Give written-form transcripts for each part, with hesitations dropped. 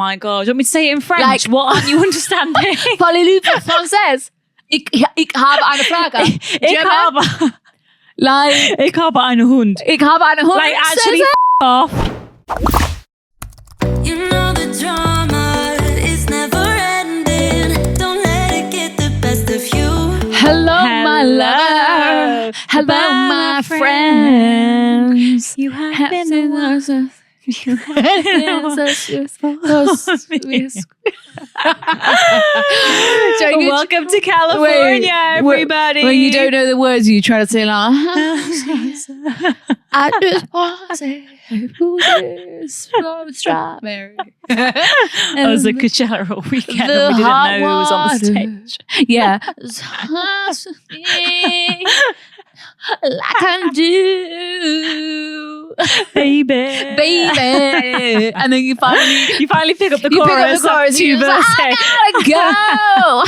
my God. Do you want me to say it in French? Like, what aren't you understanding? Parlez-vous français? Ik habe eine Frage. Ik habe einen Hund. Ik habe eine Hund. Like, actually, off. You know the drama is never ending. Don't let it get the best of you. Hello, my lover. Hello, my friends. You have been the one. You have been Welcome to California, everybody. When you don't know the words, you try to say like, I just want to say who is from strawberry. It was a Coachella all weekend and we didn't know who was on the stage. Yeah. Like I do, baby. And then you finally pick up the chorus. Two verses. I gotta go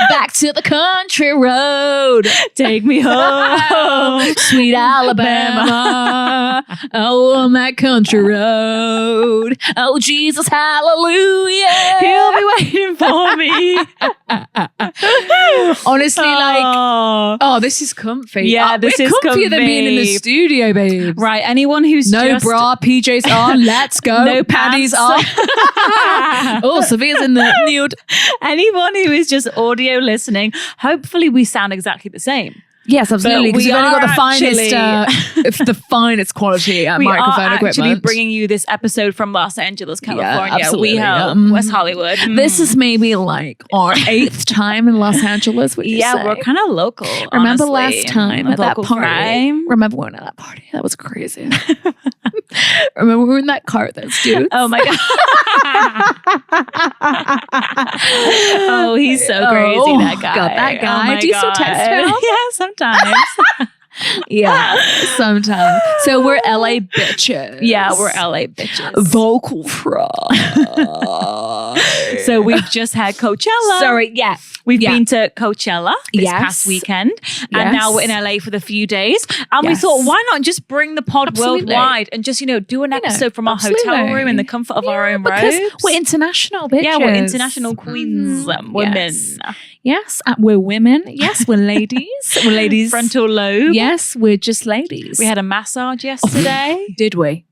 back to the country road. Take me home, sweet Alabama. Oh, on that country road. Oh, Jesus, hallelujah. He'll be waiting for me. Honestly, this is comfy. Yeah, this is comfier than being in the studio, babes. Right, anyone who's no bra, PJs on, let's go. No panties on. Oh, Sophia's in the nude. Anyone who is just audio listening, hopefully we sound exactly the same. Yes, absolutely. Because we've only got the finest quality microphone equipment. We are actually bringing you this episode from Los Angeles, California. Yeah, absolutely. We have West Hollywood. This is maybe like our 8th time in Los Angeles. Yeah, we're kind of local. Remember honestly. last time at that party? Frame. Remember when at that party? That was crazy. Remember we were in that car with those dudes? Oh my God. Oh, he's so crazy, that guy. God, that guy. Oh do you still text him? Yeah, sometimes. Yeah, sometimes. So we're LA bitches. Yeah, we're LA bitches. Vocal fry. So we've just had Coachella. Sorry, yeah. We've been to Coachella this past weekend. And now we're in LA for the few days. And we thought, why not just bring the pod worldwide and just, do an episode from our hotel room in the comfort of our own robes. We're international bitches. Yeah, we're international queens, women. Yes, we're women. Yes, we're ladies. We're ladies. Frontal lobe. Yes, we're just ladies. We had a massage yesterday. Did we?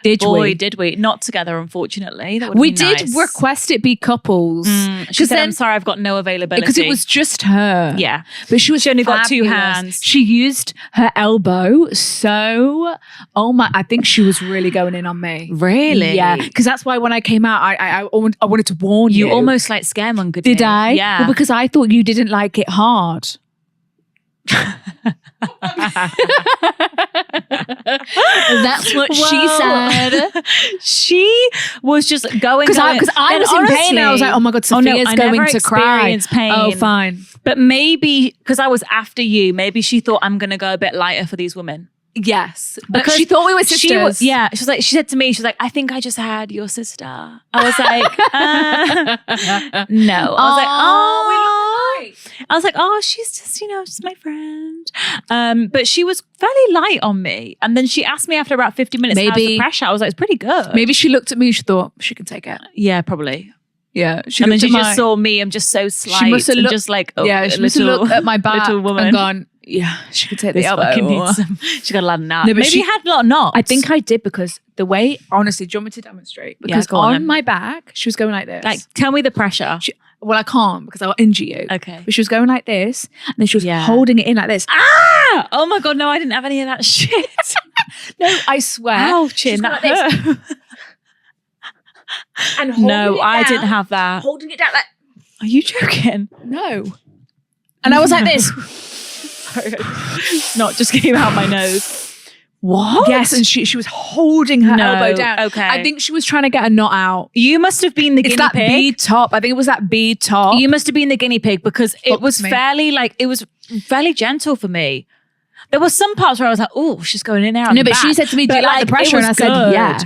Did we? Not together, unfortunately. We did request it be couples. She said, I'm sorry, I've got no availability. Because it was just her. Yeah. But she only got 2 hands. She used her elbow. So, I think she was really going in on me. Really? Yeah. Because that's why when I came out, I wanted to warn you. You almost like scaremongered. Did I? Yeah. Well, because I thought you didn't like it hard. That's what she said. She was just going because I was in pain and I was like, oh my God, Sophia's going to cry. Pain. Oh, fine. But maybe because I was after you, maybe she thought I'm going to go a bit lighter for these women. Yes, because she thought we were sisters. She said to me, I think I just had your sister. I was like, no. I was like, I was like, she's just, just my friend. But she was fairly light on me. And then she asked me after about 50 minutes, how's the pressure? I was like, it's pretty good. Maybe she looked at me, she thought, she can take it. Yeah, probably. Yeah. And then she just saw me, I'm just so slight. She must have looked, just like, she must have looked at my back little woman. And gone, yeah, she could take the elbow. She got a lot of knots. No, maybe you had a lot of knots. I think I did because the way, honestly, do you want me to demonstrate? Because on my back, she was going like this. Like, tell me the pressure. Well, I can't because I'll injure you. Okay. But she was going like this and then she was holding it in like this. Ah! Oh my God, no, I didn't have any of that shit. No, I swear. Ouch, that like hurt. And no, I didn't have that. Holding it down like... Are you joking? No. And I was like this. Not just came out my nose. What? Yes, and she was holding her elbow down. Okay. I think she was trying to get a knot out. You must have been the guinea pig. It's that bead top. I think it was that bead top. You must have been the guinea pig because it was fairly gentle for me. There were some parts where I was like, oh, she's going in there on the back. She said to me, do you like the pressure? And I said, yeah.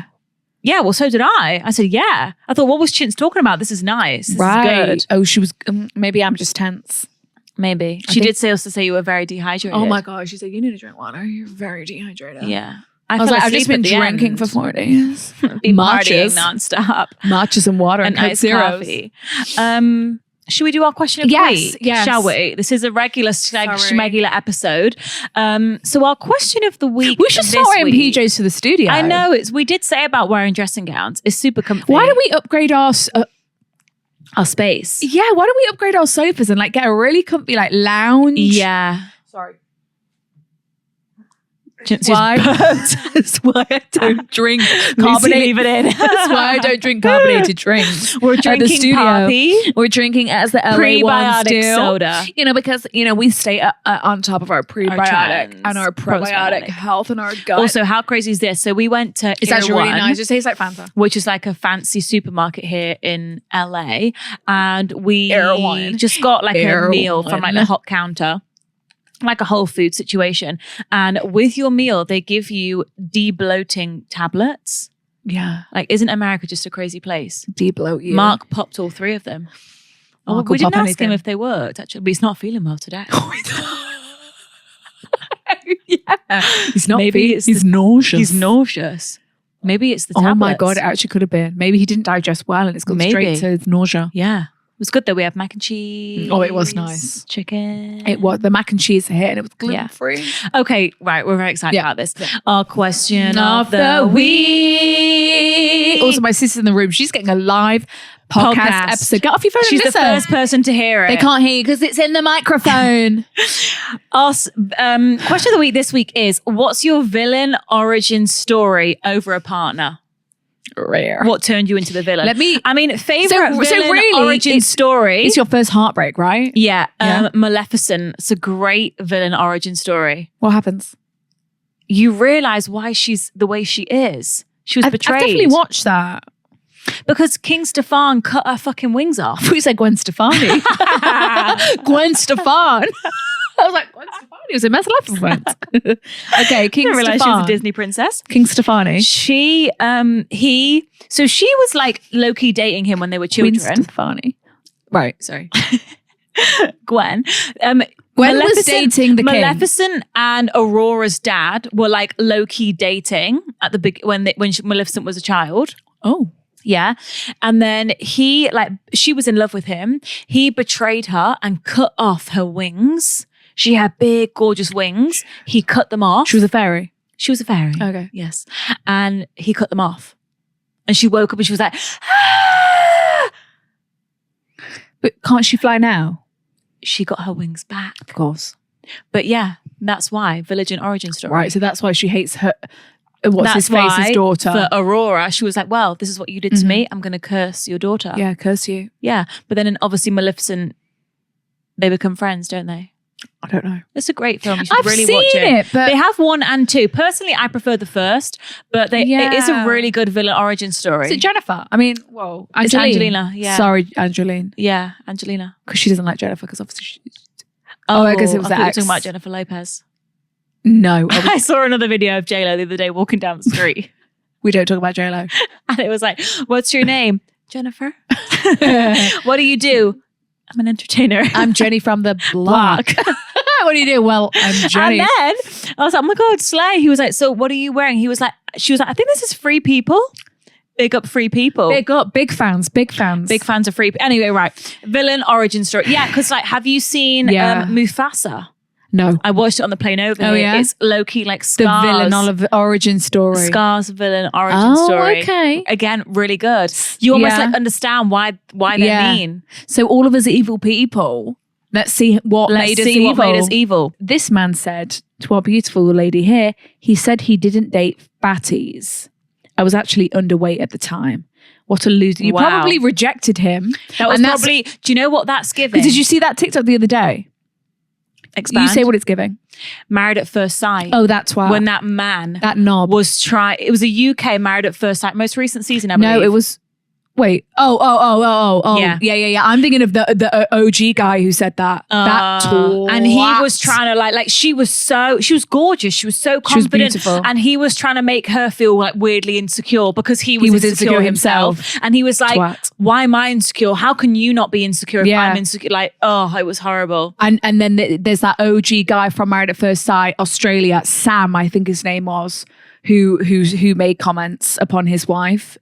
Yeah, well, so did I. I said, yeah. I thought, what was Chintz talking about? This is nice. This is good. Oh, she was, maybe I'm just tense. Maybe. She did also say you were very dehydrated. Oh my God. She said, you need to drink water. You're very dehydrated. Yeah. I was like, I've just been drinking for 4 days. Been partying nonstop. Matches and water and Coke Zeros. Coffee. Should we do our question of the week? Yes. Shall we? This is a regular episode. So our question of the week. We should start wearing PJs to the studio. I know. We did say about wearing dressing gowns. It's super comfy. Why don't we upgrade our space? Yeah, why don't we upgrade our sofas and like get a really comfy like lounge? Yeah. Sorry. That's why I don't drink carbonated. Leave it in. That's why I don't drink carbonated drinks. We're drinking at the studio. Poppy. We're drinking as the LA ones do. Soda. Because we stay on top of our prebiotic and our probiotic health and our gut. Also, how crazy is this? So we went to It's actually really nice. It tastes like Fanta, which is like a fancy supermarket here in LA, and we just got like a meal from like the hot counter. Like a Whole Food situation. And with your meal, they give you de-bloating tablets. Yeah. Like, isn't America just a crazy place? De-bloat you. Mark popped all 3 of them. We didn't ask him if they worked, actually. But he's not feeling well today. Yeah. He's not he's nauseous. He's nauseous. Maybe it's the tablets. Oh my God, it actually could have been. Maybe he didn't digest well and it's gone straight to nausea. Yeah. It was good though. We have mac and cheese. Oh, it was nice. Chicken. It was. The mac and cheese hit and it was gluten-free. Yeah. Okay, right. We're very excited about this. Our question of the week. Also, my sister's in the room. She's getting a live podcast episode. Get off your phone and listen. She's the first person to hear it. They can't hear you because it's in the microphone. Question of the week this week is, what's your villain origin story over a partner? Rare. What turned you into the villain? Favorite villain origin story. It's your first heartbreak, right? Yeah. Maleficent. It's a great villain origin story. What happens? You realize why she's the way she is. She was betrayed. I've definitely watched that. Because King Stefan cut her fucking wings off. We said Gwen Stefani. Gwen Stefan. I was like, Gwen Stefani was in Mess Life event. Okay, King Stefan. She was a Disney princess. King Stefani. She was like low-key dating him when they were children. Queen Stefani. Right, sorry. Gwen. Gwen was dating the king. Maleficent and Aurora's dad were like low-key dating at the when Maleficent was a child. Oh. Yeah. And then she was in love with him. He betrayed her and cut off her wings. She had big, gorgeous wings. He cut them off. She was a fairy. She was a fairy. Okay. Yes. And he cut them off. And she woke up and she was like, ah! But can't she fly now? She got her wings back. Of course. But yeah, that's why. Village origin story. Right. So that's why she hates her. His daughter. For Aurora, she was like, well, this is what you did to me. I'm going to curse your daughter. Yeah, curse you. Yeah. But then obviously Maleficent, they become friends, don't they? I don't know. It's a great film. You should really watch it. But they have 1 and 2. Personally, I prefer the first, but it is a really good villain origin story. Is it Jennifer? I mean, whoa. It's Angelina. Yeah. Sorry, Angeline. Yeah, Angelina. Because she doesn't like Jennifer because obviously I guess it was the ex. Talking about Jennifer Lopez. No. I saw another video of JLo the other day walking down the street. We don't talk about JLo. And it was like, what's your name? Jennifer. What do you do? I'm an entertainer. I'm Jenny from the block. What do you do? Well, I'm Jenny. And then I was like, oh my God, slay. He was like, so what are you wearing? She was like, I think this is Free People. Big up Free People. Big up, big fans. Big fans of Free People. Anyway, right. Villain origin story. Yeah, because have you seen Mufasa? No. I watched it on the plane over here. Yeah? It's low-key like Scar's. The villain origin story. Scar's villain origin story. Okay. Again, really good. You almost understand why they're mean. So all of us are evil people. Let's see what made us evil. This man said to our beautiful lady here, he said he didn't date fatties. I was actually underweight at the time. What a loser. You probably rejected him. That was probably, do you know what that's giving? Did you see that TikTok the other day? Expand. You say what it's giving. Married at First Sight. Oh, that's why. When that man, that knob, was it was a UK Married at First Sight, most recent season, I believe. No, it was. Wait. Oh. Yeah. I'm thinking of the OG guy who said that. That twat. And he was trying to like she was gorgeous. She was so confident. She was beautiful. And he was trying to make her feel like weirdly insecure because he was insecure himself. And he was like, twat. Why am I insecure? How can you not be insecure if I'm insecure? Like, it was horrible. And then there's that OG guy from Married at First Sight, Australia, Sam, I think his name was, who made comments upon his wife.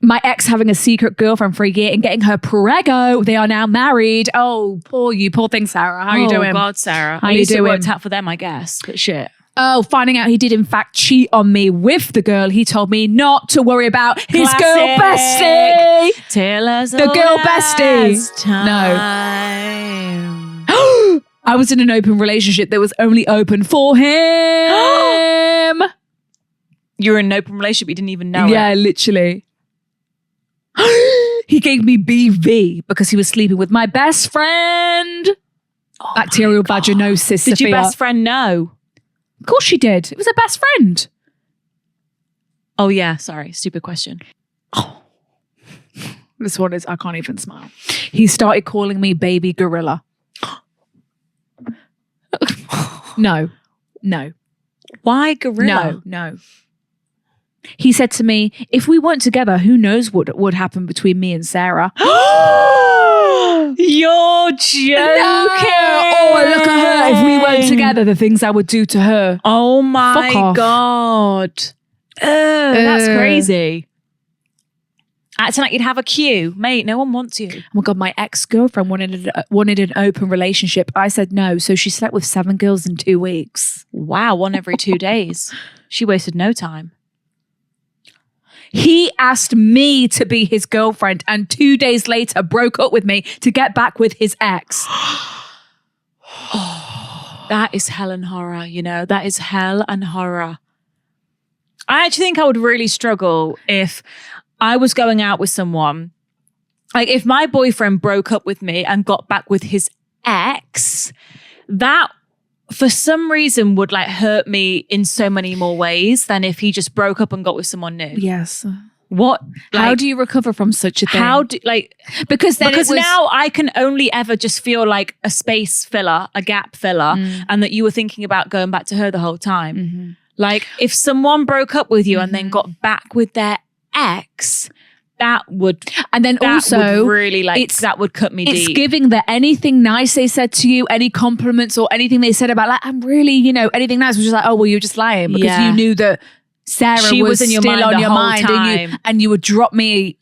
My ex having a secret girlfriend for a year and getting her prego. They are now married. Oh, poor thing, Sarah. How are you doing? Oh God, Sarah. How At you least doing? It worked out for them, I guess. But shit. Oh, finding out he did in fact cheat on me with the girl he told me not to worry about. His girl bestie. Tell us the girl bestie. No. I was in an open relationship that was only open for him. You were in an open relationship, you didn't even know Yeah, it. literally. He gave me BV because he was sleeping with my best friend. Oh Bacterial vaginosis. Did Sophia. your best friend know? Of course she did. It was her best friend. Oh yeah, sorry. Stupid question. Oh. This one is, I can't even smile. He started calling me baby gorilla. No. Why gorilla? No. He said to me, if we weren't together, who knows what would happen between me and Sarah? You're joking. No. Oh, look at her. If we weren't together, the things I would do to her. Oh my Fuck off. God. That's crazy. Acting like you'd have a queue. Mate, no one wants you. Oh my God, my ex-girlfriend wanted an open relationship. I said no, so she slept with 7 girls in 2 weeks. Wow, one every 2 days. She wasted no time. He asked me to be his girlfriend and 2 days later broke up with me to get back with his ex. That is hell and horror, you know? That is hell and horror. I actually think I would really struggle if I was going out with someone. Like if my boyfriend broke up with me and got back with his ex, that for some reason would like hurt me in so many more ways than if he just broke up and got with someone new. Yes. What? Like, how do you recover from such a thing? Because now I can only ever just feel like a space filler, a gap filler, and that you were thinking about going back to her the whole time. Mm-hmm. Like if someone broke up with you and then got back with their ex, that would really that would cut me deep. It's giving that anything nice they said to you, any compliments or anything they said about like, I'm really, anything nice was just like, oh, well, you're just lying because you knew that Sarah was in your mind on your mind and you would drop me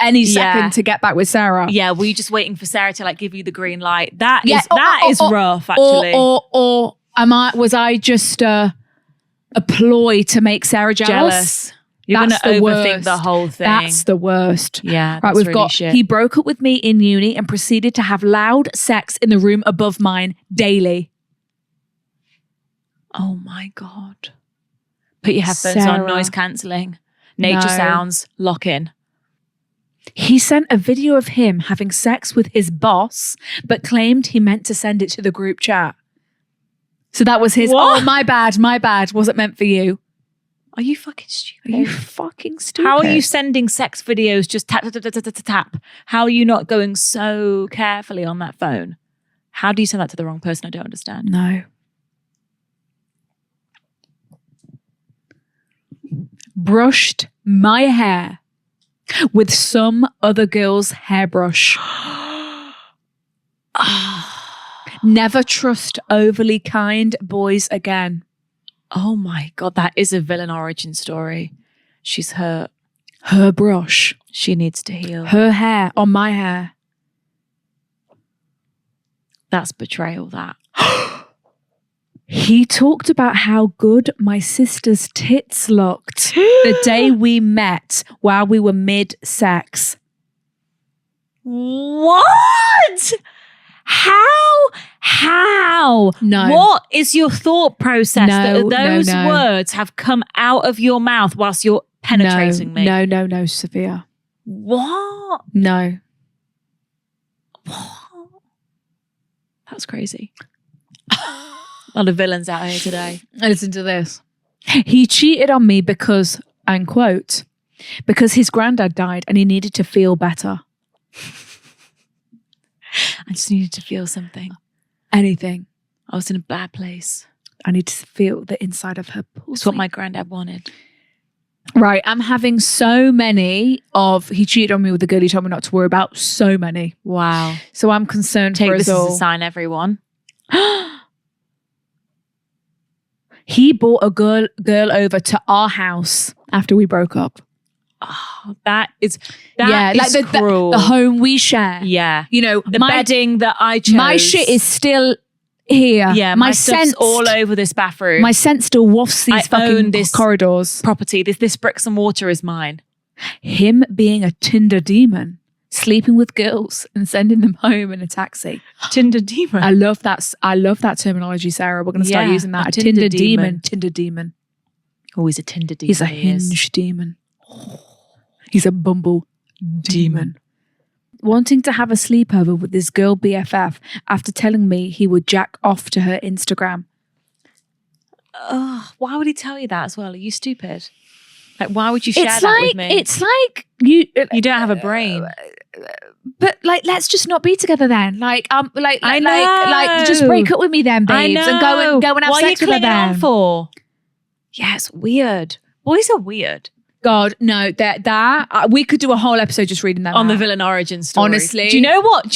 any second to get back with Sarah. Yeah, were you just waiting for Sarah to like give you the green light? That is rough actually. Or was I just a ploy to make Sarah jealous? You're going to overthink the whole thing. That's the worst. Yeah, right. We've got shit. He broke up with me in uni and proceeded to have loud sex in the room above mine daily. Oh my God. Put your headphones on, noise cancelling, nature sounds, lock in. He sent a video of him having sex with his boss, but claimed he meant to send it to the group chat. So that was his, what? Oh, my bad. Wasn't meant for you. Are you fucking stupid? Are you fucking stupid? How are you sending sex videos just tap, tap, tap, tap, tap, tap? How are you not going so carefully on that phone? How do you send that to the wrong person? I don't understand. No. Brushed my hair with some other girl's hairbrush. Never trust overly kind boys again. Oh my God, that is a villain origin story. She's hurt. Her brush. She needs to heal. Her hair on my hair. That's betrayal, that. He talked about how good my sister's tits looked the day we met while we were mid-sex. What? How? No. What is your thought process that those words have come out of your mouth whilst you're penetrating me? No, Sophia. What? No. What? That's crazy. A lot of villains out here today. Listen to this. He cheated on me because, unquote, because his granddad died and he needed to feel better. I just needed to feel something. Anything. I was in a bad place. I need to feel the inside of her pussy. It's what my granddad wanted. Right, I'm having so many of, he cheated on me with the girl he told me not to worry about. So many. Wow. So I'm concerned Take for us this all. as a sign, everyone. He brought a girl over to our house after we broke up. Oh, that is cruel. The home we share. Yeah. You know, the bedding that I chose. My shit is still here. Yeah, my stuff's all over this bathroom. My scent still wafts these fucking corridors. Property. This bricks and mortar is mine. Him being a Tinder demon, sleeping with girls and sending them home in a taxi. Tinder demon. I love that terminology, Sarah. We're going to start using that. A Tinder demon. Tinder demon. Oh, he's a Tinder demon. He's a hinge demon. He's a Bumble demon. Wanting to have a sleepover with this girl BFF after telling me he would jack off to her Instagram. Why would he tell you that as well? Are you stupid? Like, why would you share that with me? It's like you don't have a brain. But like, let's just not be together then. Like, I know. Like, just break up with me then, babes, and go and have sex with her then. On for? Yeah, it's weird. Boys are weird. God, no, that we could do a whole episode just reading that on the villain origin story. Honestly, do you know what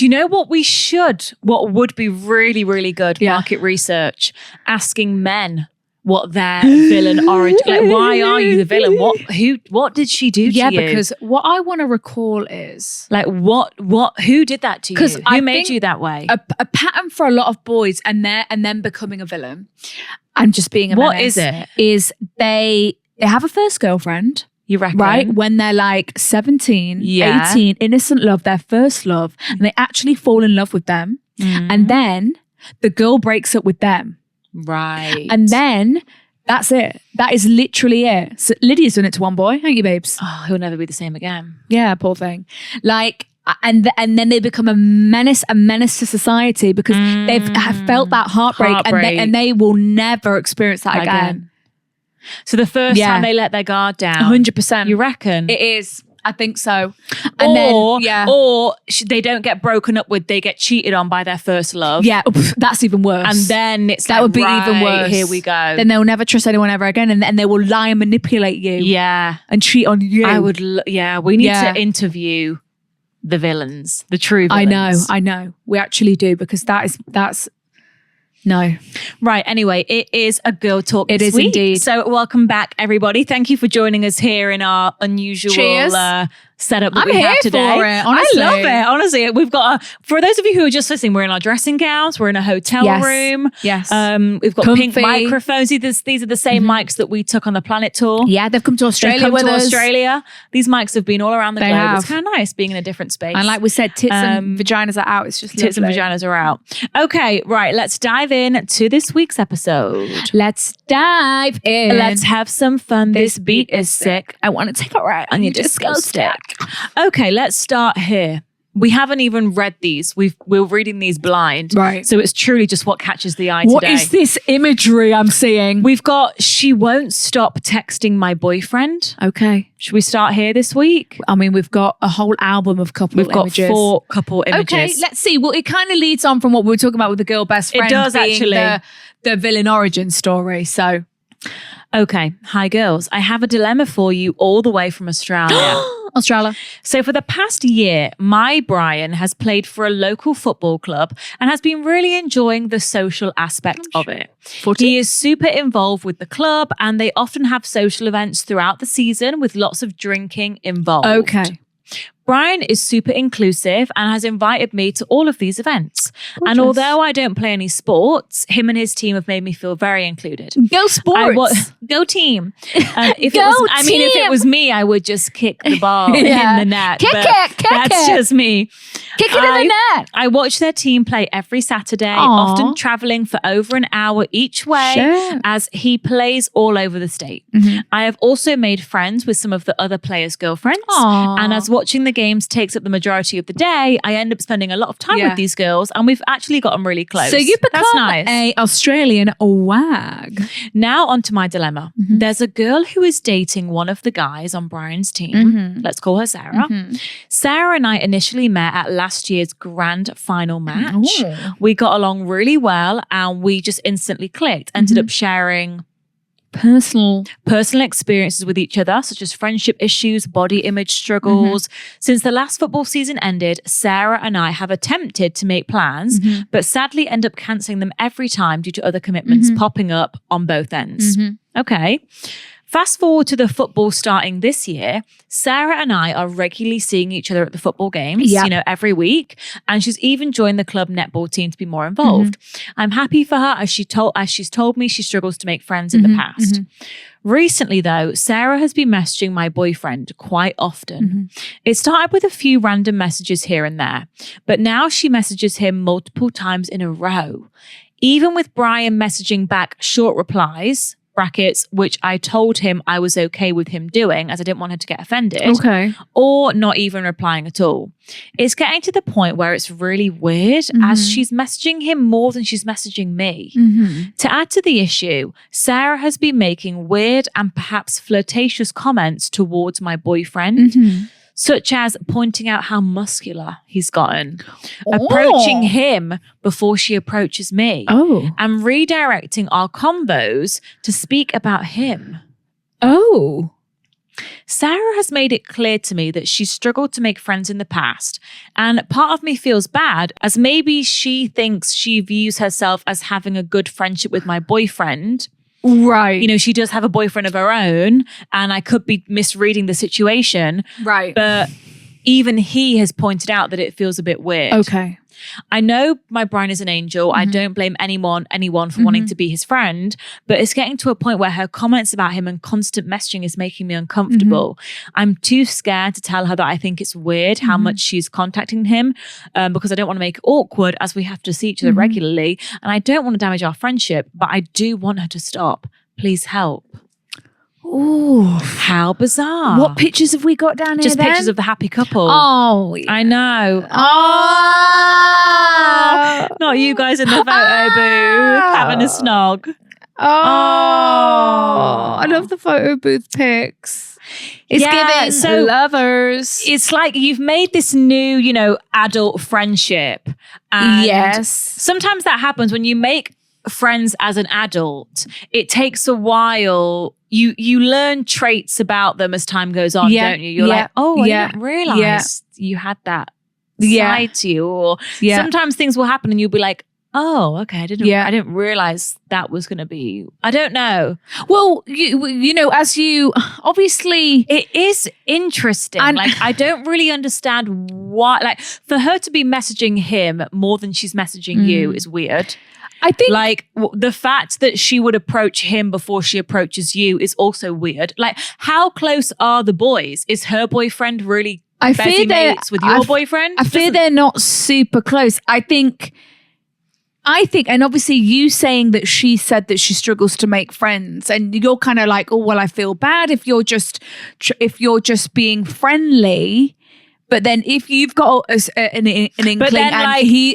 what would be really, really good market research? Asking men what their villain origin, like, why are you the villain? What did she do to you? Yeah, because what I want to recall is like, who did that to you? Who made you that way? A pattern for a lot of boys and then becoming a villain and just being a menace. What is it? Is they have a first girlfriend. You reckon? Right? When they're like 17, 18, innocent love, their first love, and they actually fall in love with them. And then the girl breaks up with them. Right. And then that's it. That is literally it. So Lydia's done it to one boy, haven't you, babes? Oh, he'll never be the same again. Yeah, poor thing. Like, and then they become a menace to society because have felt that heartbreak. And they will never experience that again. So the first time they let their guard down. 100%. You reckon? It is. I think so. Or they don't get broken up with, they get cheated on by their first love. Yeah, that's even worse. And then that would be even worse. Here we go. Then they'll never trust anyone ever again, and they will lie and manipulate you. Yeah, and cheat on you. I would. We need to interview the villains, the true villains. I know. We actually do, because that's. No. Right. Anyway, it is a girl talk this is week. Indeed. So welcome back, everybody. Thank you for joining us here in our unusual setup that we have today. I'm here for it, honestly. I love it. Honestly, we've got for those of you who are just listening, we're in our dressing gowns. We're in a hotel room. Yes. We've got pink microphones. These are the same mics that we took on the Planet Tour. Yeah, they've come to Australia with us. These mics have been all around the globe. It's kind of nice being in a different space. And like we said, tits and vaginas are out. It's just tits lovely. and vaginas are out. Okay, right. Let's dive in to this week's episode. Let's dive in. Let's have some fun. This beat is sick. I want to take it right on your disco stick. Okay, let's start here. We haven't even read these. We're reading these blind. Right. So it's truly just what catches the eye today. What is this imagery I'm seeing? We've got, she won't stop texting my boyfriend. Okay. Should we start here this week? I mean, we've got a whole album of couple images. We've got 4 couple images. Okay, let's see. Well, it kind of leads on from what we were talking about with the girl best friend. It does, being actually. The villain origin story. So. Okay. Hi, girls. I have a dilemma for you all the way from Australia. Australia. So for the past year, my Brian has played for a local football club and has been really enjoying the social aspect of it. 40? He is super involved with the club and they often have social events throughout the season with lots of drinking involved. Okay. Brian is super inclusive and has invited me to all of these events. Gorgeous. And although I don't play any sports, him and his team have made me feel very included. Go sports. Go team. If it was me, I would just kick the ball in the net. Kick it. That's just me. Kick it in the net. I watch their team play every Saturday, often traveling for over an hour each way as he plays all over the state. Mm-hmm. I have also made friends with some of the other players' girlfriends. And as watching the games takes up the majority of the day, I end up spending a lot of time with these girls and we've actually gotten really close. So you become nice. a Australian wag. Now onto my dilemma. Mm-hmm. There's a girl who is dating one of the guys on Brian's team. Mm-hmm. Let's call her Sarah. Mm-hmm. Sarah and I initially met at last year's grand final match. Ooh. We got along really well and we just instantly clicked. Ended up sharing personal experiences with each other, such as friendship issues, body image struggles. Since the last football season ended, Sarah and I have attempted to make plans, but sadly end up cancelling them every time due to other commitments popping up on both ends. Okay. Fast forward to the football starting this year, Sarah and I are regularly seeing each other at the football games, every week. And she's even joined the club netball team to be more involved. I'm happy for her as she's told me she struggles to make friends in the past. Recently, though, Sarah has been messaging my boyfriend quite often. It started with a few random messages here and there, but now she messages him multiple times in a row. Even with Brian messaging back short replies, brackets, which I told him I was okay with him doing as I didn't want her to get offended. Okay. Or not even replying at all. It's getting to the point where it's really weird as she's messaging him more than she's messaging me. To add to the issue, Sarah has been making weird and perhaps flirtatious comments towards my boyfriend. Such as pointing out how muscular he's gotten, approaching him before she approaches me, and redirecting our convos to speak about him. Sarah has made it clear to me that she's struggled to make friends in the past, and part of me feels bad as maybe she thinks she views herself as having a good friendship with my boyfriend. Right. You know, she does have a boyfriend of her own, and I could be misreading the situation. Right. But even he has pointed out that it feels a bit weird. Okay. I know my Brian is an angel. I don't blame anyone for wanting to be his friend, but it's getting to a point where her comments about him and constant messaging is making me uncomfortable. I'm too scared to tell her that I think it's weird how much she's contacting him because I don't want to make it awkward as we have to see each other regularly, and I don't want to damage our friendship, but I do want her to stop. Please help. Ooh. How bizarre. What pictures have we got down here Just then? pictures of the happy couple. Oh, yeah. I know. Oh. Not you guys in the photo booth having a snog. I love the photo booth pics. It's giving lovers. It's like you've made this new, adult friendship. And yes. Sometimes that happens when you make friends as an adult. It takes a while. You learn traits about them as time goes on, don't you? You're like, I didn't realize you had that side to you. Or sometimes things will happen and you'll be like, oh, okay, I didn't realize that was going to be, I don't know. Well, as you, obviously. It is interesting. And I don't really understand why, for her to be messaging him more than she's messaging you is weird. I think the fact that she would approach him before she approaches you is also weird. How close are the boys? Is her boyfriend really mates with your boyfriend? I fear they're not super close. I think, and obviously you saying that she said that she struggles to make friends, and you're kind of like, oh, well, I feel bad if you're just being friendly. But then if you've got an inkling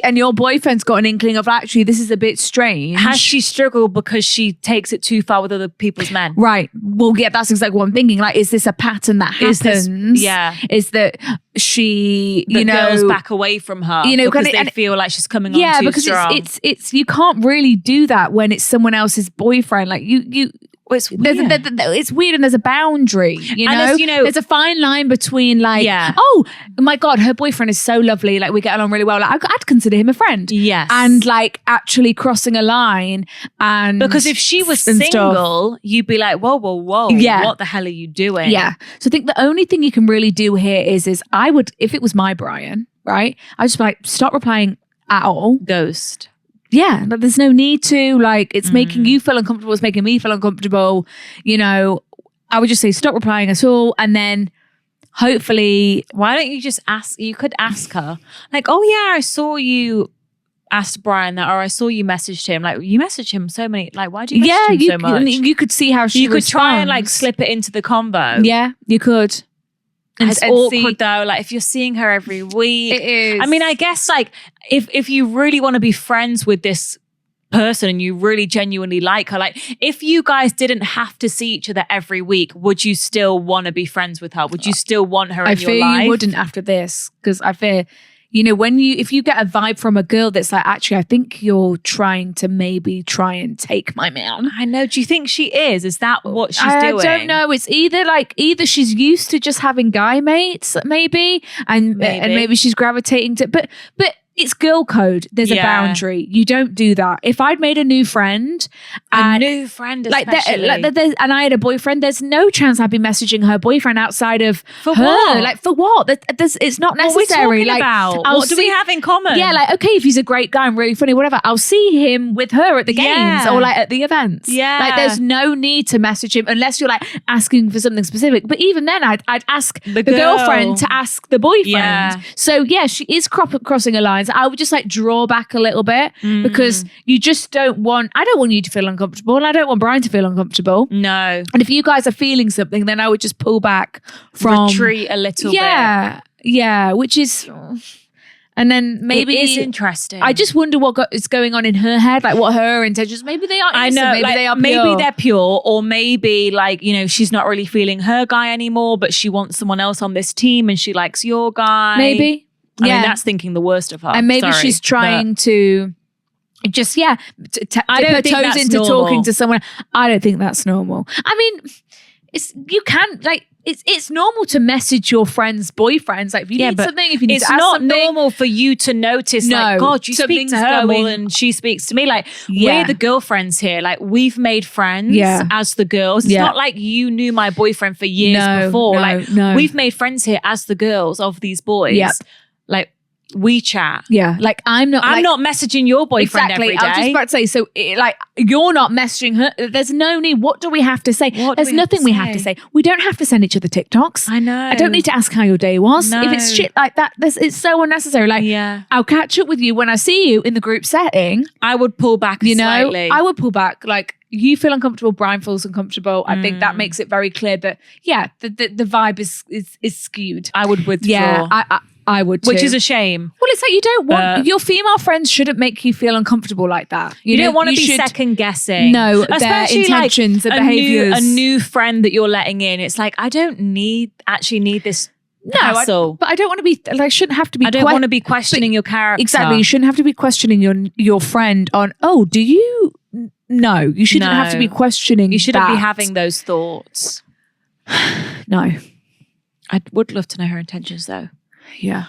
and your boyfriend's got an inkling of actually this is a bit strange. Has she struggled because she takes it too far with other people's men? Right. Well, yeah, that's exactly what I'm thinking. Is this a pattern that happens? Is that she, girls back away from her because they feel like she's coming on too strong. Yeah, because it's you can't really do that when it's someone else's boyfriend. It's weird. It's weird, and there's a boundary, And there's a fine line between oh my God, her boyfriend is so lovely, we get along really well. I'd consider him a friend. Yes. And actually crossing a line, and because if she was single, you'd be like, whoa, yeah. What the hell are you doing? Yeah. So I think the only thing you can really do here is I would, if it was my Brian, right, I'd just be like, stop replying at all. Ghost. Yeah, there's no need to, it's making you feel uncomfortable, it's making me feel uncomfortable. I would just say stop replying at all, and then hopefully. Why don't you just ask? You could ask her, oh yeah, I saw you asked Brian that, or I saw you messaged him. You messaged him so many. Why do you message him so much? You could see how she. You could try and slip it into the convo. Yeah, you could. It's awkward though. If you're seeing her every week, it is. I mean, I guess if you really want to be friends with this person and you really genuinely like her, if you guys didn't have to see each other every week, would you still want to be friends with her? Would you still want her in your life? I fear you wouldn't after this, because I fear You know, if you get a vibe from a girl that's like, actually, I think you're trying to maybe try and take my man. I know. Do you think she is? Is that what she's doing? I don't know. It's either she's used to just having guy mates, maybe, and maybe she's gravitating to, but it's girl code. There's a boundary. You don't do that. If I'd made a new friend, especially. And I had a boyfriend, there's no chance I'd be messaging her boyfriend outside of for her. What? Like, for what? It's not necessary. What are we talking about? What do we have in common? Yeah, like, okay, if he's a great guy and really funny, whatever, I'll see him with her at the games or like at the events. Yeah, like there's no need to message him unless you're like asking for something specific. But even then, I'd ask the girlfriend to ask the boyfriend. Yeah. So yeah, she is crossing a line. I would just like draw back a little bit because you just I don't want you to feel uncomfortable and I don't want Brian to feel uncomfortable. No. And if you guys are feeling something, then I would just pull back retreat a little bit. Yeah, which is, and then maybe it is interesting. I just wonder what is going on in her head, like what her intentions. Maybe they are. I know. Maybe they are. Maybe they're pure, or maybe like, you know, she's not really feeling her guy anymore, but she wants someone else on this team, and she likes your guy. Maybe. I mean, that's thinking the worst of her. And maybe she's trying to just, dip her toes into normal. Talking to someone. I don't think that's normal. I mean, it's normal to message your friends' boyfriends. Like, if you need something, if you need to ask something. It's not normal for you to notice, like, God, you speak to her more than she speaks to me. Like, we're the girlfriends here. Like, we've made friends as the girls. It's not like you knew my boyfriend for years before. We've made friends here as the girls of these boys. Yep. Like, we chat. Yeah. Like, I'm not messaging your boyfriend every day. I was just about to say, so like, you're not messaging her. There's no need. What do we have to say? There's nothing we have to say. We don't have to send each other TikToks. I know. I don't need to ask how your day was. No. If it's shit like that, it's so unnecessary. Like, I'll catch up with you when I see you in the group setting. I would pull back slightly. I would pull back. Like, you feel uncomfortable, Brian feels uncomfortable. I think that makes it very clear that, the vibe is skewed. I would withdraw. Yeah, I would too. Which is a shame. Well, it's like you don't want your female friends shouldn't make you feel uncomfortable like that. You don't want to be second guessing. No, especially their intentions, like their behaviors. A new friend that you're letting in. It's like, I don't actually need this hassle. But I don't want to be like, shouldn't have to be. I don't want to be questioning your character. Exactly, you shouldn't have to be questioning your friend on. Oh, do you? No, you shouldn't have to be questioning. You shouldn't be having those thoughts. No, I would love to know her intentions though. Yeah.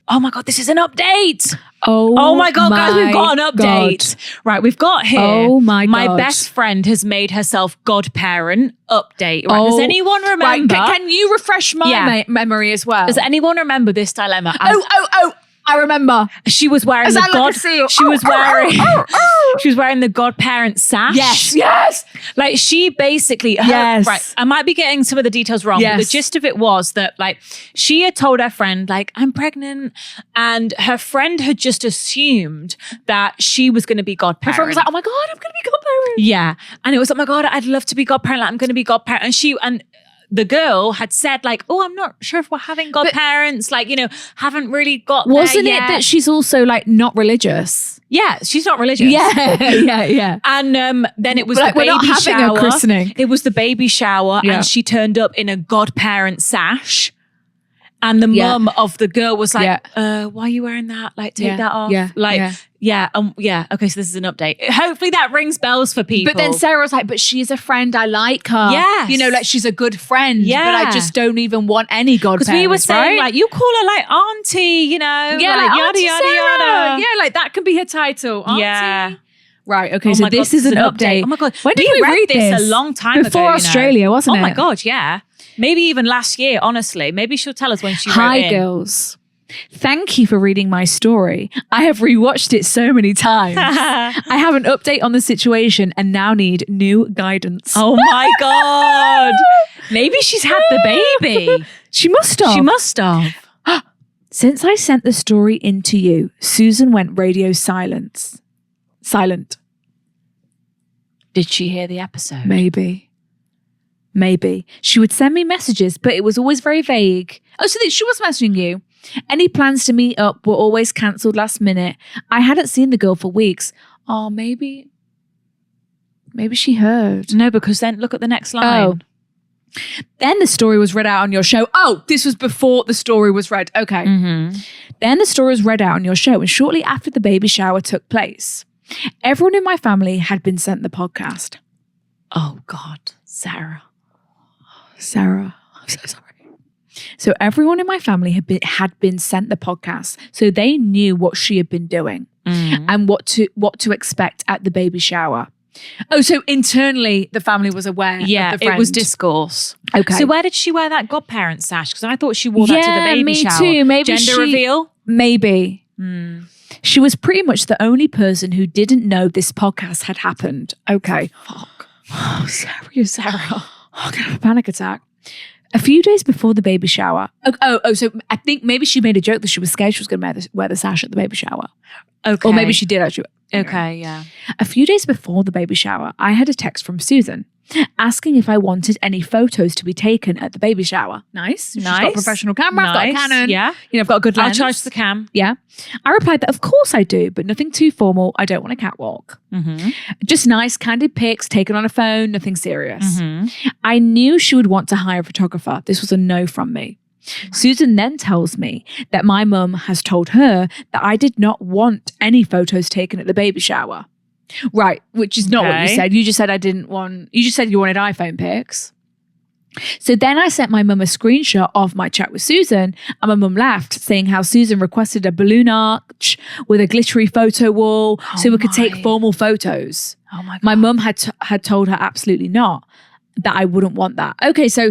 Oh my God, this is an update. Oh my God, guys, we've got an update. Right, we've got here. Oh my God. My best friend has made herself godparent. Update. Right, does anyone remember? Right, can you refresh my memory as well? Does anyone remember this dilemma? I remember. She was wearing she was wearing the godparent sash. Yes. Like, she basically, right, I might be getting some of the details wrong, but the gist of it was that, like, she had told her friend, like, I'm pregnant, and her friend had just assumed that she was going to be godparent. Her friend was like, oh my God, I'm going to be godparent. Yeah. And it was, oh my God, I'd love to be godparent. Like, I'm going to be godparent. And the girl had said, like, oh, I'm not sure if we're having godparents, like, you know, haven't really got wasn't there it yet. that she's also like not religious? Yeah, she's not religious. Yeah. And then it was like, the baby we're not having shower. A christening. It was the baby shower, and she turned up in a godparent sash. And the mum of the girl was like, why are you wearing that? Like, take that off. Okay, so this is an update. Hopefully that rings bells for people. But then Sarah was like, but she's a friend. I like her. Yes. You know, like, she's a good friend. Yeah. But I just don't even want any godparents. Because we were saying, like, you call her, like, auntie, you know. Yeah, like yada, Auntie yada, Sarah. yada. Yeah, like, that can be her title. Auntie. Yeah. Right, okay, so this is an update. Oh my God. When did we read this? A long time ago. Before Australia, wasn't it? Oh my God, yeah. Maybe even last year, honestly. Maybe she'll tell us when she wrote in. Hi, girls. Thank you for reading my story. I have rewatched it so many times. I have an update on the situation and now need new guidance. Oh my God. Maybe she's had the baby. She must have. Since I sent the story in to you, Susan went radio silent. Did she hear the episode? Maybe. She would send me messages, but it was always very vague. Oh, so she was messaging you. Any plans to meet up were always cancelled last minute. I hadn't seen the girl for weeks. Oh, maybe she heard. No, because then look at the next line. Then the story was read out on your show. Oh, this was before the story was read. Okay. Then the story was read out on your show. And shortly after the baby shower took place, everyone in my family had been sent the podcast. Oh, God. Sarah. I'm so sorry. So everyone in my family had been sent the podcast. So they knew what she had been doing and what to expect at the baby shower. Oh, so internally the family was aware of the friend. It was discourse. Okay. So where did she wear that godparent sash? Because I thought she wore that to the baby shower. Too. Maybe Gender reveal? Maybe. She was pretty much the only person who didn't know this podcast had happened. Okay. Fuck. Oh, Sarah. Oh, I'm going to have a panic attack. A few days before the baby shower. So I think maybe she made a joke that she was scared she was going to wear the sash at the baby shower. Okay. Or maybe she did actually. Okay, yeah. A few days before the baby shower, I had a text from Susan asking if I wanted any photos to be taken at the baby shower. Nice. She's got a professional camera. I've got a Canon. Yeah. I've got a good lens. I'll charge the cam. Yeah. I replied that of course I do, but nothing too formal. I don't want a catwalk. Just nice candid pics taken on a phone, nothing serious. I knew she would want to hire a photographer. This was a no from me. Susan then tells me that my mum has told her that I did not want any photos taken at the baby shower. Right, which is not what you said. You just said you just said you wanted iPhone pics. So then I sent my mum a screenshot of my chat with Susan, and my mum laughed, saying how Susan requested a balloon arch with a glittery photo wall so we could take formal photos. Oh my God. My mum had told her absolutely not, that I wouldn't want that. Okay, so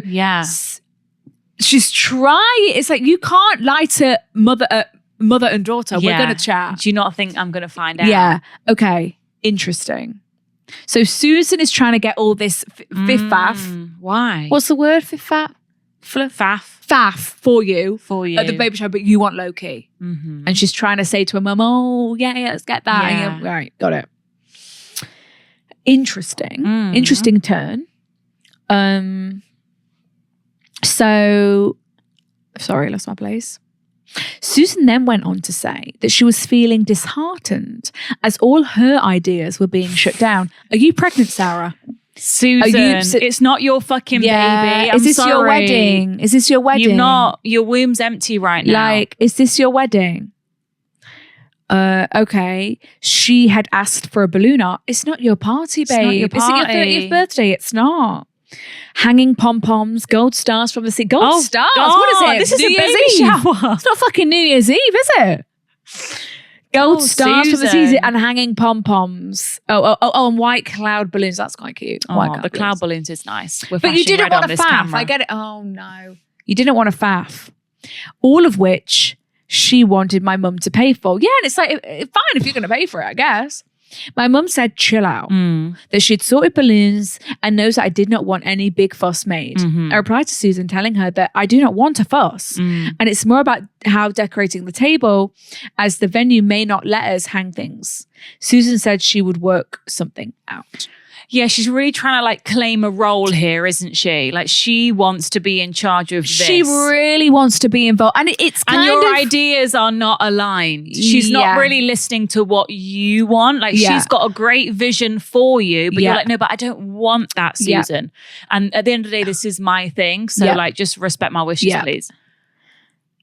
she's trying. It's like you can't lie to mother and daughter. We're going to chat. Do you not think I'm going to find out? Yeah. Okay. Interesting. So Susan is trying to get all this faff. Why? What's the word for faff? Faff for you at the baby shower, but you want low key. And she's trying to say to her mum, "Oh yeah, let's get that." Yeah. Right, got it. Interesting. Interesting turn. So, sorry, lost my place. Susan then went on to say that she was feeling disheartened as all her ideas were being shut down. Are you pregnant, Sarah? Susan, it's not your fucking baby. Is this your wedding? Is this your wedding? You're not. Your womb's empty right now. Like, is this your wedding? Okay. She had asked for a balloon art. It's not your party, babe. It's not your party. Is it your 30th birthday? It's not. Hanging pom-poms, gold stars from the sea. Gold stars? God, what is it? This is New a Year's baby Eve. shower. It's not fucking New Year's Eve, is it? Gold stars from the sea and hanging pom-poms. And white cloud balloons. That's quite cute. The cloud balloons is nice. But you didn't want a faff. Camera. I get it. Oh, no. You didn't want a faff. All of which she wanted my mum to pay for. Yeah, and it's like, fine if you're going to pay for it, I guess. My mum said, chill out, that she'd sorted balloons and knows that I did not want any big fuss made. I replied to Susan telling her that I do not want a fuss. And it's more about how decorating the table, as the venue may not let us hang things. Susan said she would work something out. Yeah, she's really trying to like claim a role here, isn't she? Like she wants to be in charge of this. She really wants to be involved. And it's kind of... your ideas are not aligned. She's not really listening to what you want. Like she's got a great vision for you, but you're like, no, but I don't want that, Susan. And at the end of the day, this is my thing. So like, just respect my wishes, please.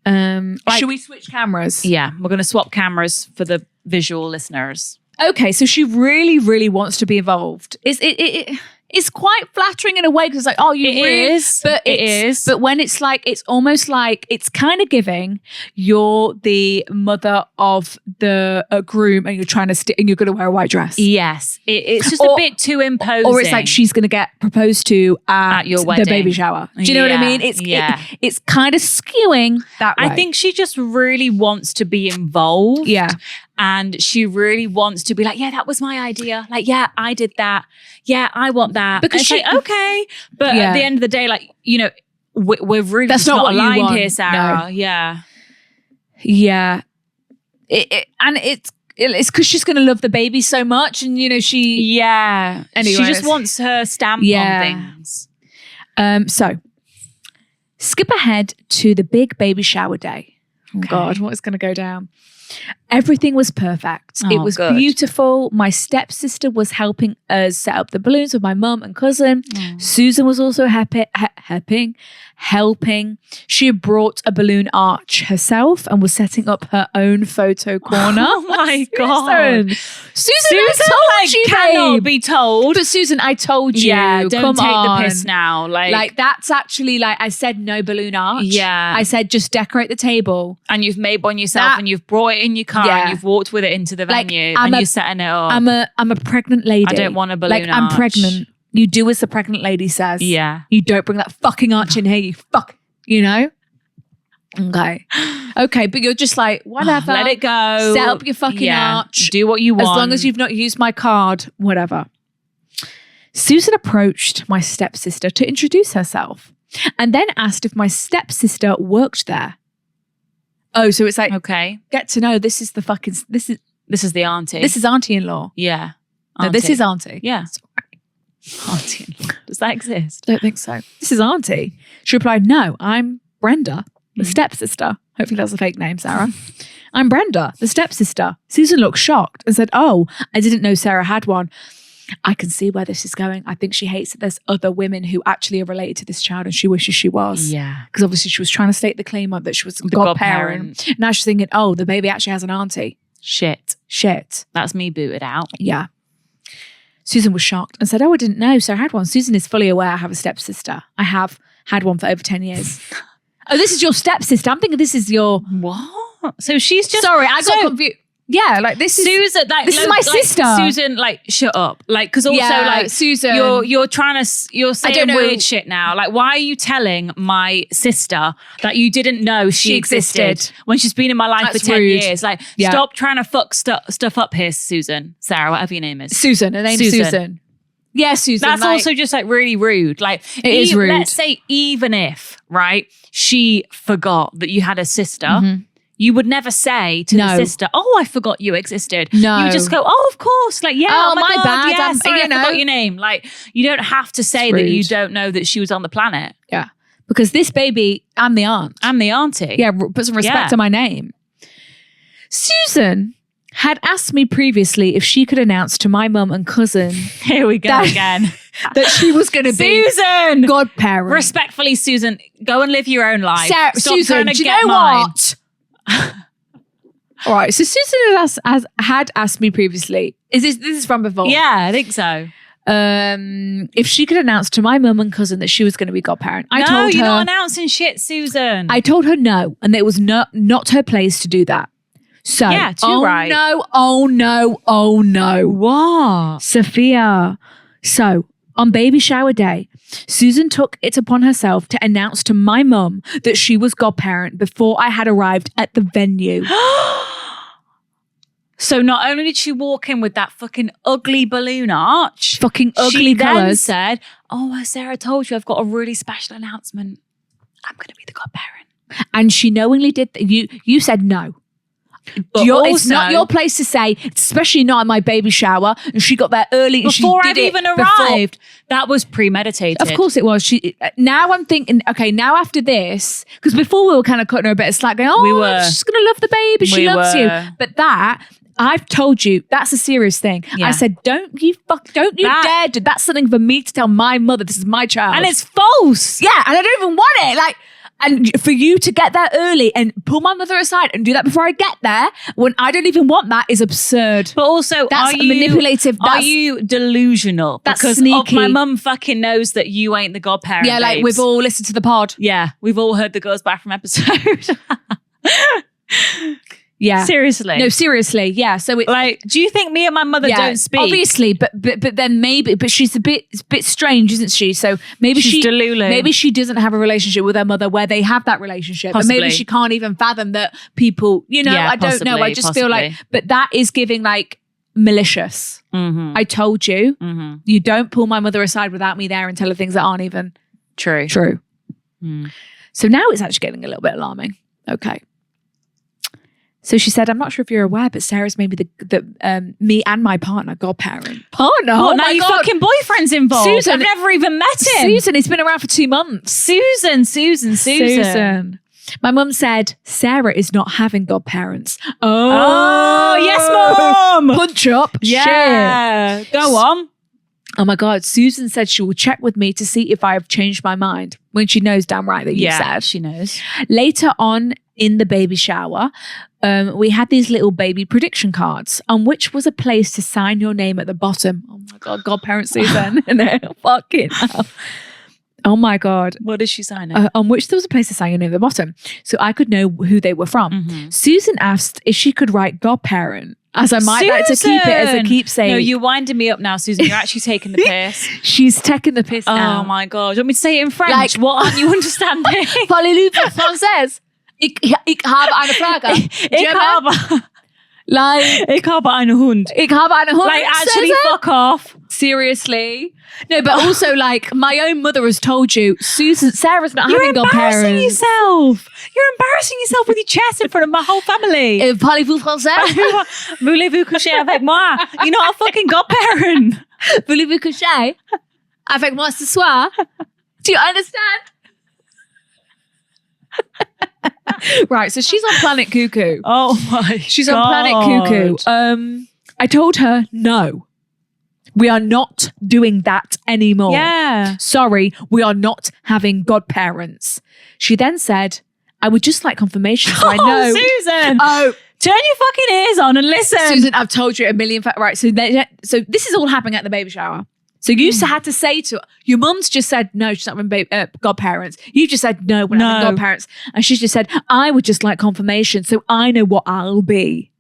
Should we switch cameras? Yeah, we're going to swap cameras for the visual listeners. Okay, so she really, really wants to be involved. It's quite flattering in a way because it's like, oh, you really, but it is. But when it's like, it's almost like it's kind of giving you're the mother of the groom and you're trying to and you're going to wear a white dress. Yes, it's just a bit too imposing. Or it's like she's going to get proposed to at your wedding, the baby shower. Do you know what I mean? It's kind of skewing that way. I think she just really wants to be involved. Yeah. And she really wants to be like, yeah, that was my idea. Like, yeah, I did that. Yeah, I want that. Because she, like, okay. But at the end of the day, like, you know, we're really that's not what aligned here, Sarah. No. Yeah. Yeah. And it's because she's going to love the baby so much. And, you know, anyway, she just wants her stamp on things. So skip ahead to the big baby shower day. Oh God, what is going to go down? Everything was perfect. It was beautiful. My stepsister was helping us set up the balloons with my mum and cousin. Susan was also helping. She had brought a balloon arch herself and was setting up her own photo corner. Oh my God. Susan, I told you, cannot be told. But Susan, I told you. Yeah, don't take on. the piss now. Like that's actually I said no balloon arch. Yeah. I said just decorate the table. And you've made one yourself and you've brought it in your car and you've walked with it into the venue and you're setting it up. I'm a pregnant lady. I don't want a balloon arch. I'm pregnant. You do as the pregnant lady says. Yeah. You don't bring that fucking arch in here, you fuck. You know? Okay, but you're just like, whatever. Let it go. Set up your fucking arch. Do what you want. As long as you've not used my card, whatever. Susan approached my stepsister to introduce herself and then asked if my stepsister worked there. Oh, so it's like, okay, get to know this is the auntie. This is auntie-in-law. Yeah. No, this is auntie. Yeah. Auntie-in-law. Does that exist? Don't think so. This is auntie. She replied, no, I'm Brenda, the stepsister. Hopefully that's a fake name, Sarah. I'm Brenda, the stepsister. Susan looked shocked and said, oh, I didn't know Sarah had one. I can see where this is going. I think she hates that there's other women who actually are related to this child and she wishes she was. Yeah. Because obviously she was trying to state the claim up that she was the godparent. Now she's thinking, oh, the baby actually has an auntie. Shit. That's me booted out. Yeah. Susan was shocked and said, oh, I didn't know Sarah had one. Susan is fully aware I have a stepsister. I have had one for over 10 years. Oh, this is your stepsister. I'm thinking this is your... What? So she's just... Sorry, I got confused. Yeah, like this is Susan. Like, this is my sister. Susan, like, shut up. Like, because also, like, Susan, you're saying weird shit now. Like, why are you telling my sister that you didn't know she existed when she's been in my life for 10 years? Like, stop trying to fuck stuff up here, Susan, Sarah, whatever your name is. Susan. Her name's Susan. Yeah, Susan. That's also just like really rude. Like, it is rude. Let's say even if, right, she forgot that you had a sister. You would never say to the sister, oh, I forgot you existed. No. You would just go, oh, of course. Like, yeah, oh my God, bad. Yeah, sorry, I forgot your name. Like, you don't have to say that you don't know that she was on the planet. Yeah. Because this baby, I'm the aunt. I'm the auntie. Yeah, put some respect to my name. Susan had asked me previously if she could announce to my mum and cousin. Here we go again. That she was going to be Susan, godparent. Respectfully, Susan, go and live your own life. Susan, do you know what? All right, so Susan had asked me previously. This is from before? Yeah, I think so. If she could announce to my mum and cousin that she was going to be godparent. I told her, you're not announcing shit, Susan. I told her no, and it was not her place to do that. So, yeah, too right. Oh no. What? Sophia. So, on baby shower day, Susan took it upon herself to announce to my mum that she was godparent before I had arrived at the venue. So not only did she walk in with that fucking ugly balloon arch, fucking ugly she colours, then said, oh, Sarah told you I've got a really special announcement. I'm going to be the godparent. And she knowingly did that. You said no. But it's not your place to say, especially not at my baby shower. And she got there early and before she did I'd even arrived. That was premeditated. Of course it was. Now I'm thinking, okay, now after this, because before we were kind of cutting her a bit of slack, going, oh, she's going to love the baby. She loves you. But that, I've told you, that's a serious thing. Yeah. I said, don't you dare do. That's something for me to tell my mother. This is my child. And it's false. Yeah, and I don't even want it. Like, and for you to get there early and pull my mother aside and do that before I get there, when I don't even want that, is absurd. But also, that's manipulative. Are you delusional? That's because sneaky. My mum fucking knows that you ain't the godparent. Yeah, like we've all listened to the pod. Yeah, we've all heard the Girls Bathroom episode. Yeah. Seriously. No, seriously. Yeah. So it's like, do you think me and my mother don't speak? Obviously, but then maybe, but she's a bit strange, isn't she? So maybe she's delulu. Maybe she doesn't have a relationship with her mother where they have that relationship. Possibly. And maybe she can't even fathom that people, I don't know. I just feel like, but that is giving like malicious. Mm-hmm. I told you, you don't pull my mother aside without me there and tell her things that aren't even true. Mm. So now it's actually getting a little bit alarming. Okay. So she said, I'm not sure if you're aware, but Sarah's made me me and my partner, godparent. Partner? Oh, now your fucking boyfriend's involved. Susan, I've never even met him. Susan, he's been around for 2 months. Susan. My mum said, Sarah is not having godparents. Oh yes, Mum. Punch up. Yeah. Shit. Go on. Oh my God. Susan said she will check with me to see if I have changed my mind, when she knows damn right that you said. She knows. Later on in the baby shower, we had these little baby prediction cards on which was a place to sign your name at the bottom. Oh my God, godparent Susan. Fucking hell. Oh my God. What is she signing? On which there was a place to sign your name at the bottom, so I could know who they were from. Mm-hmm. Susan asked if she could write godparent, as I might like to keep it as a keepsake. No, you're winding me up now, Susan. You're actually taking the piss. She's taking the piss now. Oh my God. Do you want me to say it in French? Like, what aren't you understanding? Parlez-vous français? Ich habe eine Frage. Ich habe einen Hund. Ich habe einen Hund. Like, actually, fuck off. Seriously? No, but also, like, my own mother has told you, Sarah's not having godparents. You're embarrassing yourself. You're embarrassing yourself with your chest in front of my whole family. Parlez-vous français? Voulez-vous coucher avec moi? You're not a fucking godparent. Voulez-vous coucher avec moi ce soir? Do you understand? Right, so she's on Planet Cuckoo. Oh my She's God. on Planet Cuckoo. I told her, no, we are not doing that anymore. Yeah. Sorry, we are not having godparents. She then said, I would just like confirmation so I know. Susan. Oh, turn your fucking ears on and listen. Susan, I've told you a million facts. Right, so this is all happening at the baby shower. So you had to say to her, your mum's just said, no, she's not having godparents. You just said, no, we're not having godparents. And she's just said, I would just like confirmation so I know what I'll be.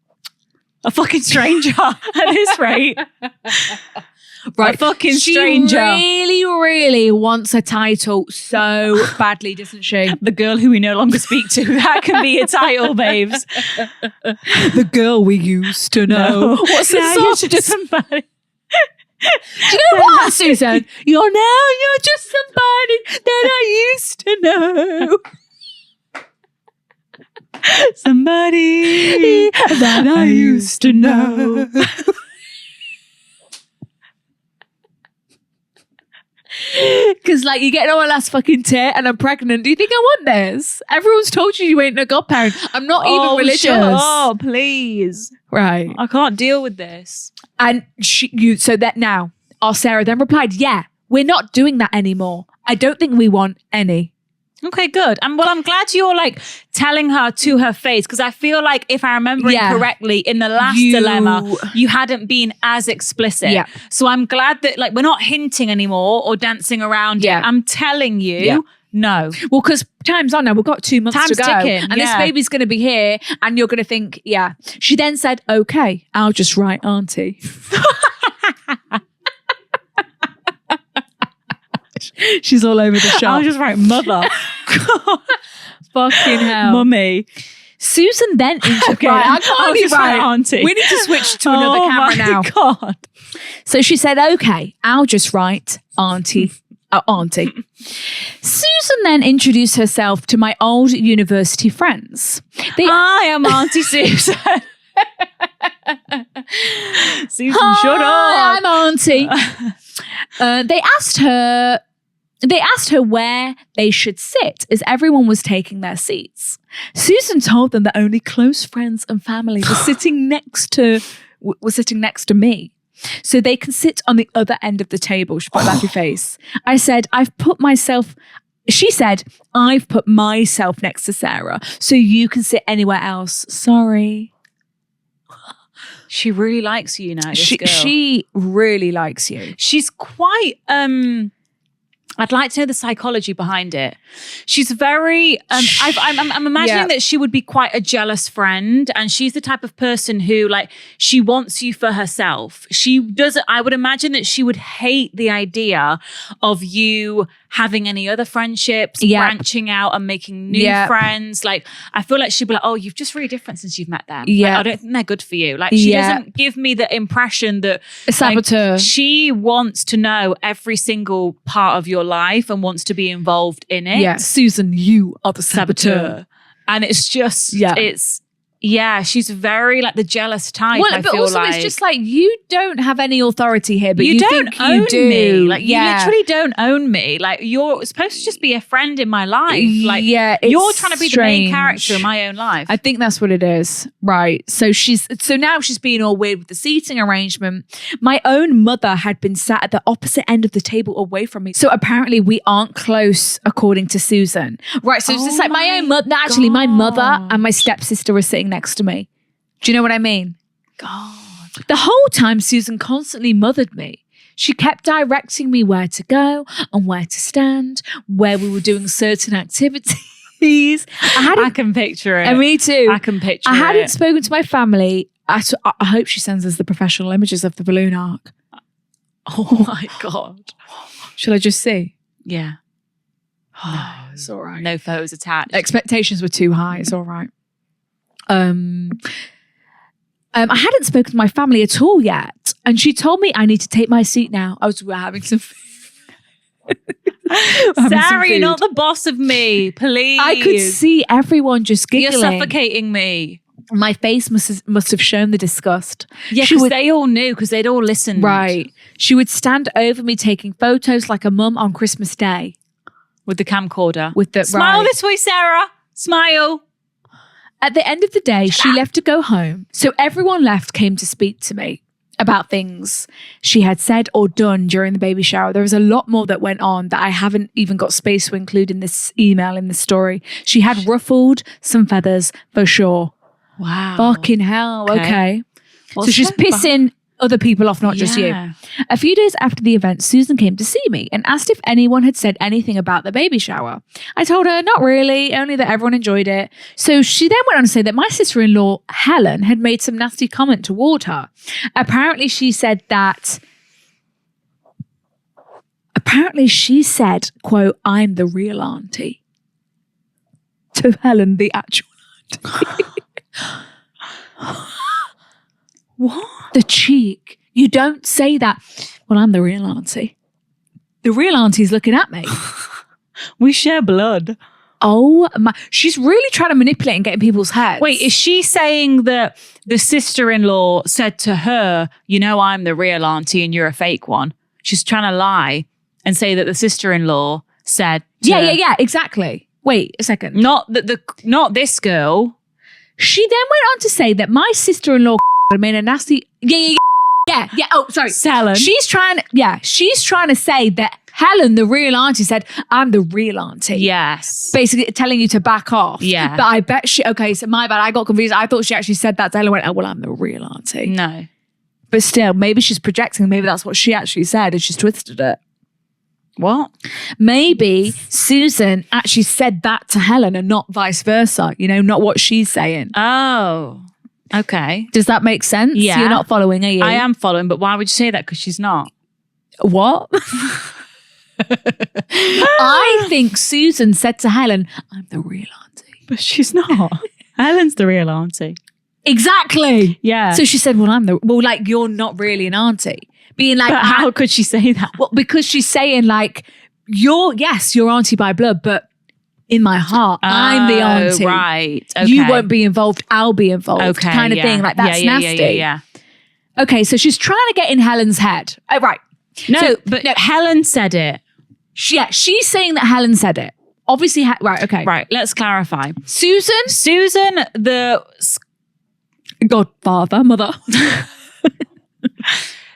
A fucking stranger at this rate. Right, a fucking stranger. She really wants a title so badly, doesn't she? The girl who we no longer speak to. That can be a title, babes. The girl we used to know. No. What's the song? Just somebody. Do you know what, Susan? You're just somebody that I used to know. Somebody that I used to know. Because, like, you're getting on my last fucking tit and I'm pregnant. Do you think I want this? Everyone's told you ain't a godparent. I'm not even religious. Oh, please. Right. I can't deal with this. And our Sarah then replied, yeah, we're not doing that anymore. I don't think we want any. Okay, good. And well, I'm glad you're like telling her to her face, because I feel like if I remember correctly, in the last dilemma, you hadn't been as explicit. Yeah. So I'm glad that like we're not hinting anymore or dancing around. Yeah. I'm telling you, no. Well, because time's on now. We've got 2 months to go. Ticking, and this baby's going to be here and you're going to think, yeah. She then said, okay, I'll just write auntie. She's all over the shop. I'll just write mother. Fucking hell. Mummy. Susan then okay, I can't be right, auntie. We need to switch to another camera now. God. So she said, okay, I'll just write auntie. Auntie. Susan then introduced herself to my old university friends. I am Auntie Susan. Susan, hi, shut up. I'm Auntie. They asked her where they should sit as everyone was taking their seats. Susan told them that only close friends and family were sitting next to me. So they can sit on the other end of the table. She put a happy face. I said, she said, I've put myself next to Sarah so you can sit anywhere else. Sorry. She really likes you now, this girl. She really likes you. She's quite, I'd like to know the psychology behind it. She's very, I'm imagining that she would be quite a jealous friend, and she's the type of person who, like, she wants you for herself. I would imagine that she would hate the idea of you having any other friendships, branching out and making new friends. Like, I feel like she'd be like, oh, you've just really different since you've met them. Yeah. Like, I don't think they're good for you. Like, she doesn't give me the impression that a saboteur. Like, she wants to know every single part of your life and wants to be involved in it. Yeah, Susan, you are the saboteur. And it's just, Yeah, she's very like the jealous type. Well, but also it's just like, you don't have any authority here, but you don't think own you do. me. Like you literally don't own me. Like you're supposed to just be a friend in my life. Like you're trying to be the main character in my own life. I think that's what it is. Right. So now she's being all weird with the seating arrangement. My own mother had been sat at the opposite end of the table away from me. So apparently we aren't close, according to Susan. Right. So it's just like my own mother. No, actually, my mother and my stepsister were sitting next to me. Do you know what I mean? God. The whole time Susan constantly mothered me. She kept directing me where to go and where to stand, where we were doing certain activities. I can picture it. And me too. I can picture it. I hadn't spoken to my family. I hope she sends us the professional images of the balloon arc. Oh my God. Shall I just see? Yeah. No, it's all right. No photos attached. Expectations were too high. It's all right. I hadn't spoken to my family at all yet, and she told me I need to take my seat now. We're having some food. Sarah, you're not the boss of me, please. I could see everyone just giggling. You're suffocating me. My face must have shown the disgust. Yeah, because they all knew, because they'd all listened. Right. She would stand over me taking photos like a mum on Christmas Day. With the camcorder. Smile this way, Sarah. Smile. At the end of the day, she left to go home. So everyone came to speak to me about things she had said or done during the baby shower. There was a lot more that went on that I haven't even got space to include in this email, in the story. She had ruffled some feathers for sure. Wow. Fucking hell. Okay. So she's pissing other people off, not just you. A few days after the event, Susan came to see me and asked if anyone had said anything about the baby shower. I told her, not really, only that everyone enjoyed it. So she then went on to say that my sister-in-law, Helen, had made some nasty comment toward her. Apparently she said, quote, I'm the real auntie. To Helen, the actual auntie. What? The cheek. You don't say that. Well, I'm the real auntie. The real auntie's looking at me. We share blood. Oh my. She's really trying to manipulate and get in people's heads. Wait, is she saying that the sister-in-law said to her, you know, I'm the real auntie and you're a fake one? She's trying to lie and say that the sister-in-law said Yeah, exactly. Wait a second. Not this girl. She then went on to say that my sister-in-law made a nasty Yeah. Oh, sorry. Helen. She's trying to say that Helen, the real auntie, said, I'm the real auntie. Yes. Basically telling you to back off. Yeah. But I bet so my bad, I got confused. I thought she actually said that to Helen. Went, oh, well, I'm the real auntie. No. But still, maybe she's projecting. Maybe that's what she actually said and she's twisted it. What? Maybe Susan actually said that to Helen and not vice versa. You know, not what she's saying. Oh. Okay. Does that make sense? Yeah. You're not following, are you? I am following, but why would you say that? Because she's not. What? I think Susan said to Helen, I'm the real auntie. But she's not. Helen's the real auntie. Exactly. Yeah. So she said, like, you're not really an auntie. Being like, but how could she say that? Well, because she's saying like, you're auntie by blood, but in my heart, I'm the auntie. Right. Okay. You won't be involved, I'll be involved. Okay. Kind of thing. Like, that's nasty. Yeah. Okay, so she's trying to get in Helen's head. Oh, right. No, Helen said it. She's saying that Helen said it. Obviously, right, okay. Right, let's clarify. Susan, the godfather, mother.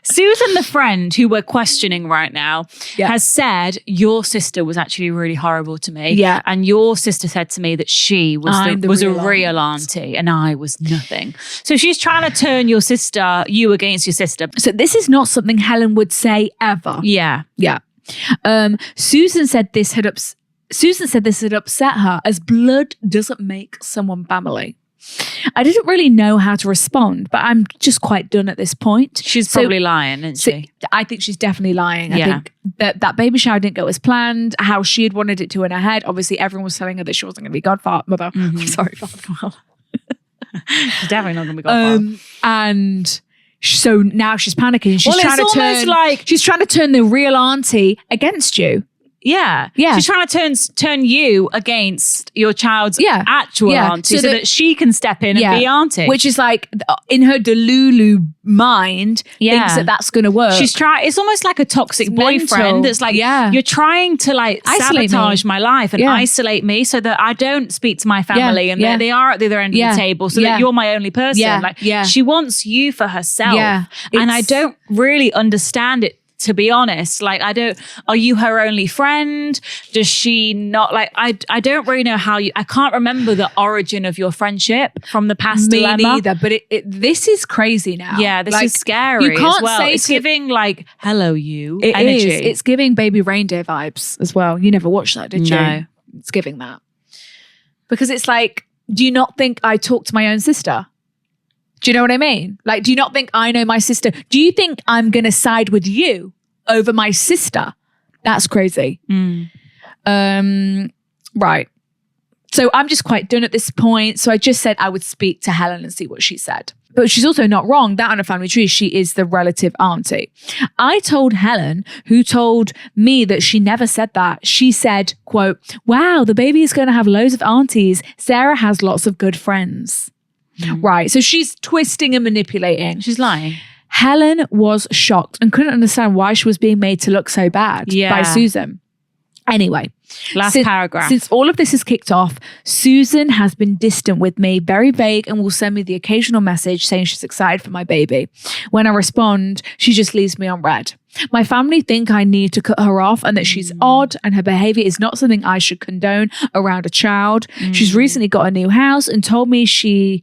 Susan, the friend who we're questioning right now, has said your sister was actually really horrible to me. Yeah. And your sister said to me that she was a real auntie and I was nothing. So she's trying to turn you against your sister. So this is not something Helen would say ever. Yeah. Yeah. Susan said this had upset her, as blood doesn't make someone family. I didn't really know how to respond, but I'm just quite done at this point. She's probably lying, isn't she? I think she's definitely lying. Yeah. I think that baby shower didn't go as planned, how she had wanted it to in her head. Obviously, everyone was telling her that she wasn't going to be godfather. Mm-hmm. Sorry, father. She's definitely not going to be godfather. And so now she's panicking. She's trying to turn the real auntie against you. Yeah. She's trying to turn you against your child's actual auntie so that she can step in and be auntie. Which is like, in her Delulu mind, thinks that that's going to work. She's trying, it's almost like a toxic boyfriend that's like, you're trying to like sabotage my life and isolate me so that I don't speak to my family and they are at the other end of the table so that you're my only person. She wants you for herself. And I don't really understand it, to be honest. Like, are you her only friend? Does she not like, I don't really know I can't remember the origin of your friendship from the past dilemma. Me neither, but this is crazy now. Yeah, this is scary. You can't say it's giving like, hello you energy. It's giving Baby Reindeer vibes as well. You never watched that, did you? No. It's giving that. Because it's like, do you not think I talk to my own sister? Do you know what I mean? Like, do you not think I know my sister? Do you think I'm going to side with you over my sister? That's crazy. Right. So I'm just quite done at this point. So I just said I would speak to Helen and see what she said. But she's also not wrong. That on a family tree, she is the relative auntie. I told Helen, who told me that she never said that. She said, quote, wow, the baby is going to have loads of aunties. Sarah has lots of good friends. Right. So she's twisting and manipulating. She's lying. Helen was shocked and couldn't understand why she was being made to look so bad by Susan. Anyway. Last paragraph. Since all of this has kicked off, Susan has been distant with me, very vague, and will send me the occasional message saying she's excited for my baby. When I respond, she just leaves me on red. My family think I need to cut her off and that she's odd and her behavior is not something I should condone around a child. She's recently got a new house and told me she's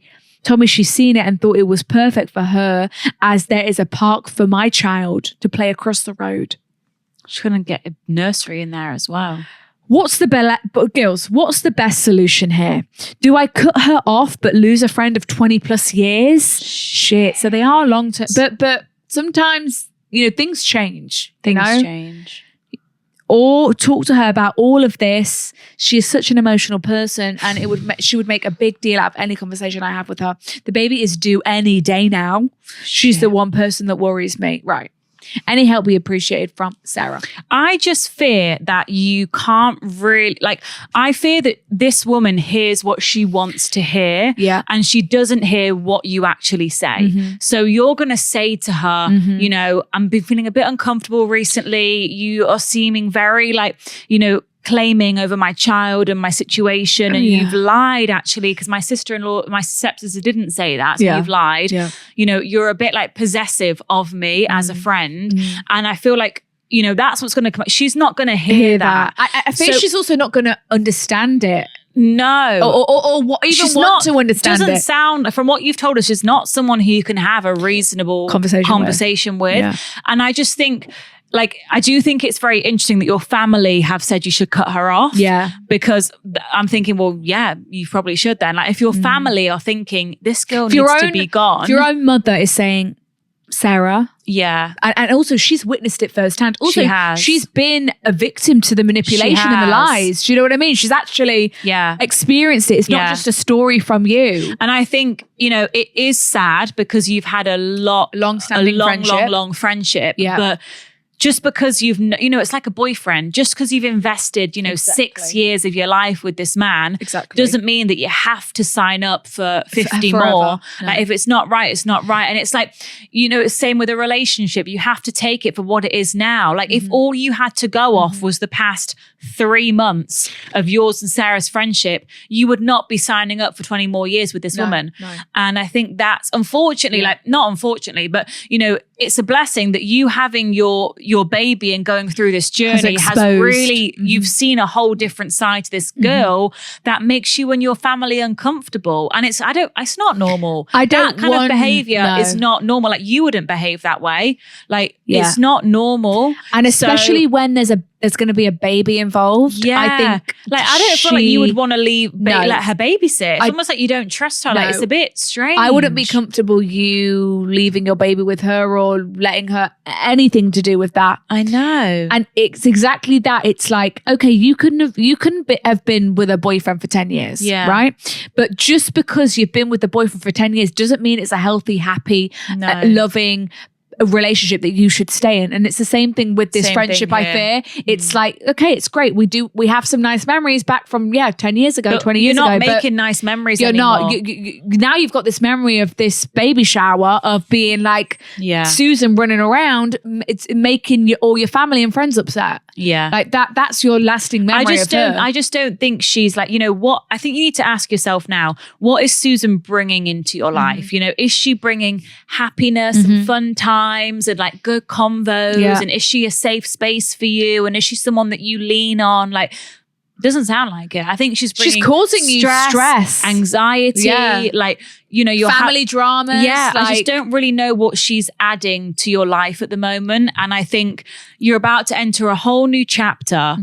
seen it and thought it was perfect for her as there is a park for my child to play across the road. She's going to get a nursery in there as well. What's the best solution here? Do I cut her off but lose a friend of 20 plus years? Shit. So they are long term. But sometimes, things change. Things change. Or talk to her about all of this. She is such an emotional person and she would make a big deal out of any conversation I have with her. The baby is due any day now. She's the one person that worries me. Right. Any help we appreciated from Sarah. I just fear that you can't really, I fear that this woman hears what she wants to hear and she doesn't hear what you actually say. So you're going to say to her, I've been feeling a bit uncomfortable recently. You are seeming very claiming over my child and my situation and you've lied actually because my sister-in-law, my stepsister didn't say that, so you've lied. You're a bit like possessive of me as a friend and I feel like that's what's going to come. She's not going to hear that. I feel she's also not going to understand it. No. Or what, even want to understand it. Doesn't sound, from what you've told us, she's not someone who you can have a reasonable conversation with. And I just think, I do think it's very interesting that your family have said you should cut her off. Yeah. Because I'm thinking, well, yeah, you probably should then. If your family are thinking, this girl needs to be gone. If your own mother is saying, Sarah. Yeah. And also she's witnessed it firsthand. Also, she has. She's been a victim to the manipulation and the lies. Do you know what I mean? She's actually experienced it. It's not just a story from you. And I think, it is sad because you've had a long friendship. Yeah. But just because it's like a boyfriend, just because you've invested, 6 years of your life with this man doesn't mean that you have to sign up for 50 more. No. If it's not right, it's not right. And it's it's same with a relationship. You have to take it for what it is now. If all you had to go off was the past 3 months of yours and Sarah's friendship, you would not be signing up for 20 more years with this woman. No. And I think that's unfortunately, not unfortunately, but it's a blessing that you having your baby and going through this journey has really, you've seen a whole different side to this girl that makes you and your family uncomfortable. And it's not normal. That kind of behavior is not normal. You wouldn't behave that way. It's not normal. And especially when there's going to be a baby involved. Yeah. I think I don't feel like you would want to let her babysit. It's almost like you don't trust her. It's a bit strange. I wouldn't be comfortable you leaving your baby with her or letting her anything to do with that. I know. And it's exactly that. It's okay, you couldn't have been with a boyfriend for 10 years. Yeah. Right? But just because you've been with the boyfriend for 10 years doesn't mean it's a healthy, happy, loving a relationship that you should stay in. And it's the same thing with this friendship, I fear. It's like, okay, it's great. We have some nice memories back from 10 years ago, 20 years ago. You're not making nice memories anymore. Now you've got this memory of this baby shower of being like Susan running around. It's making all your family and friends upset. Yeah. Like that's your lasting memory of her. I just don't think she's like, what, I think you need to ask yourself now, what is Susan bringing into your life? Is she bringing happiness and fun times and like good convos? Yeah. And is she a safe space for you? And is she someone that you lean on? Like, doesn't sound like it. I think she's causing you stress, anxiety, like, your family dramas. Yeah, I just don't really know what she's adding to your life at the moment. And I think you're about to enter a whole new chapter.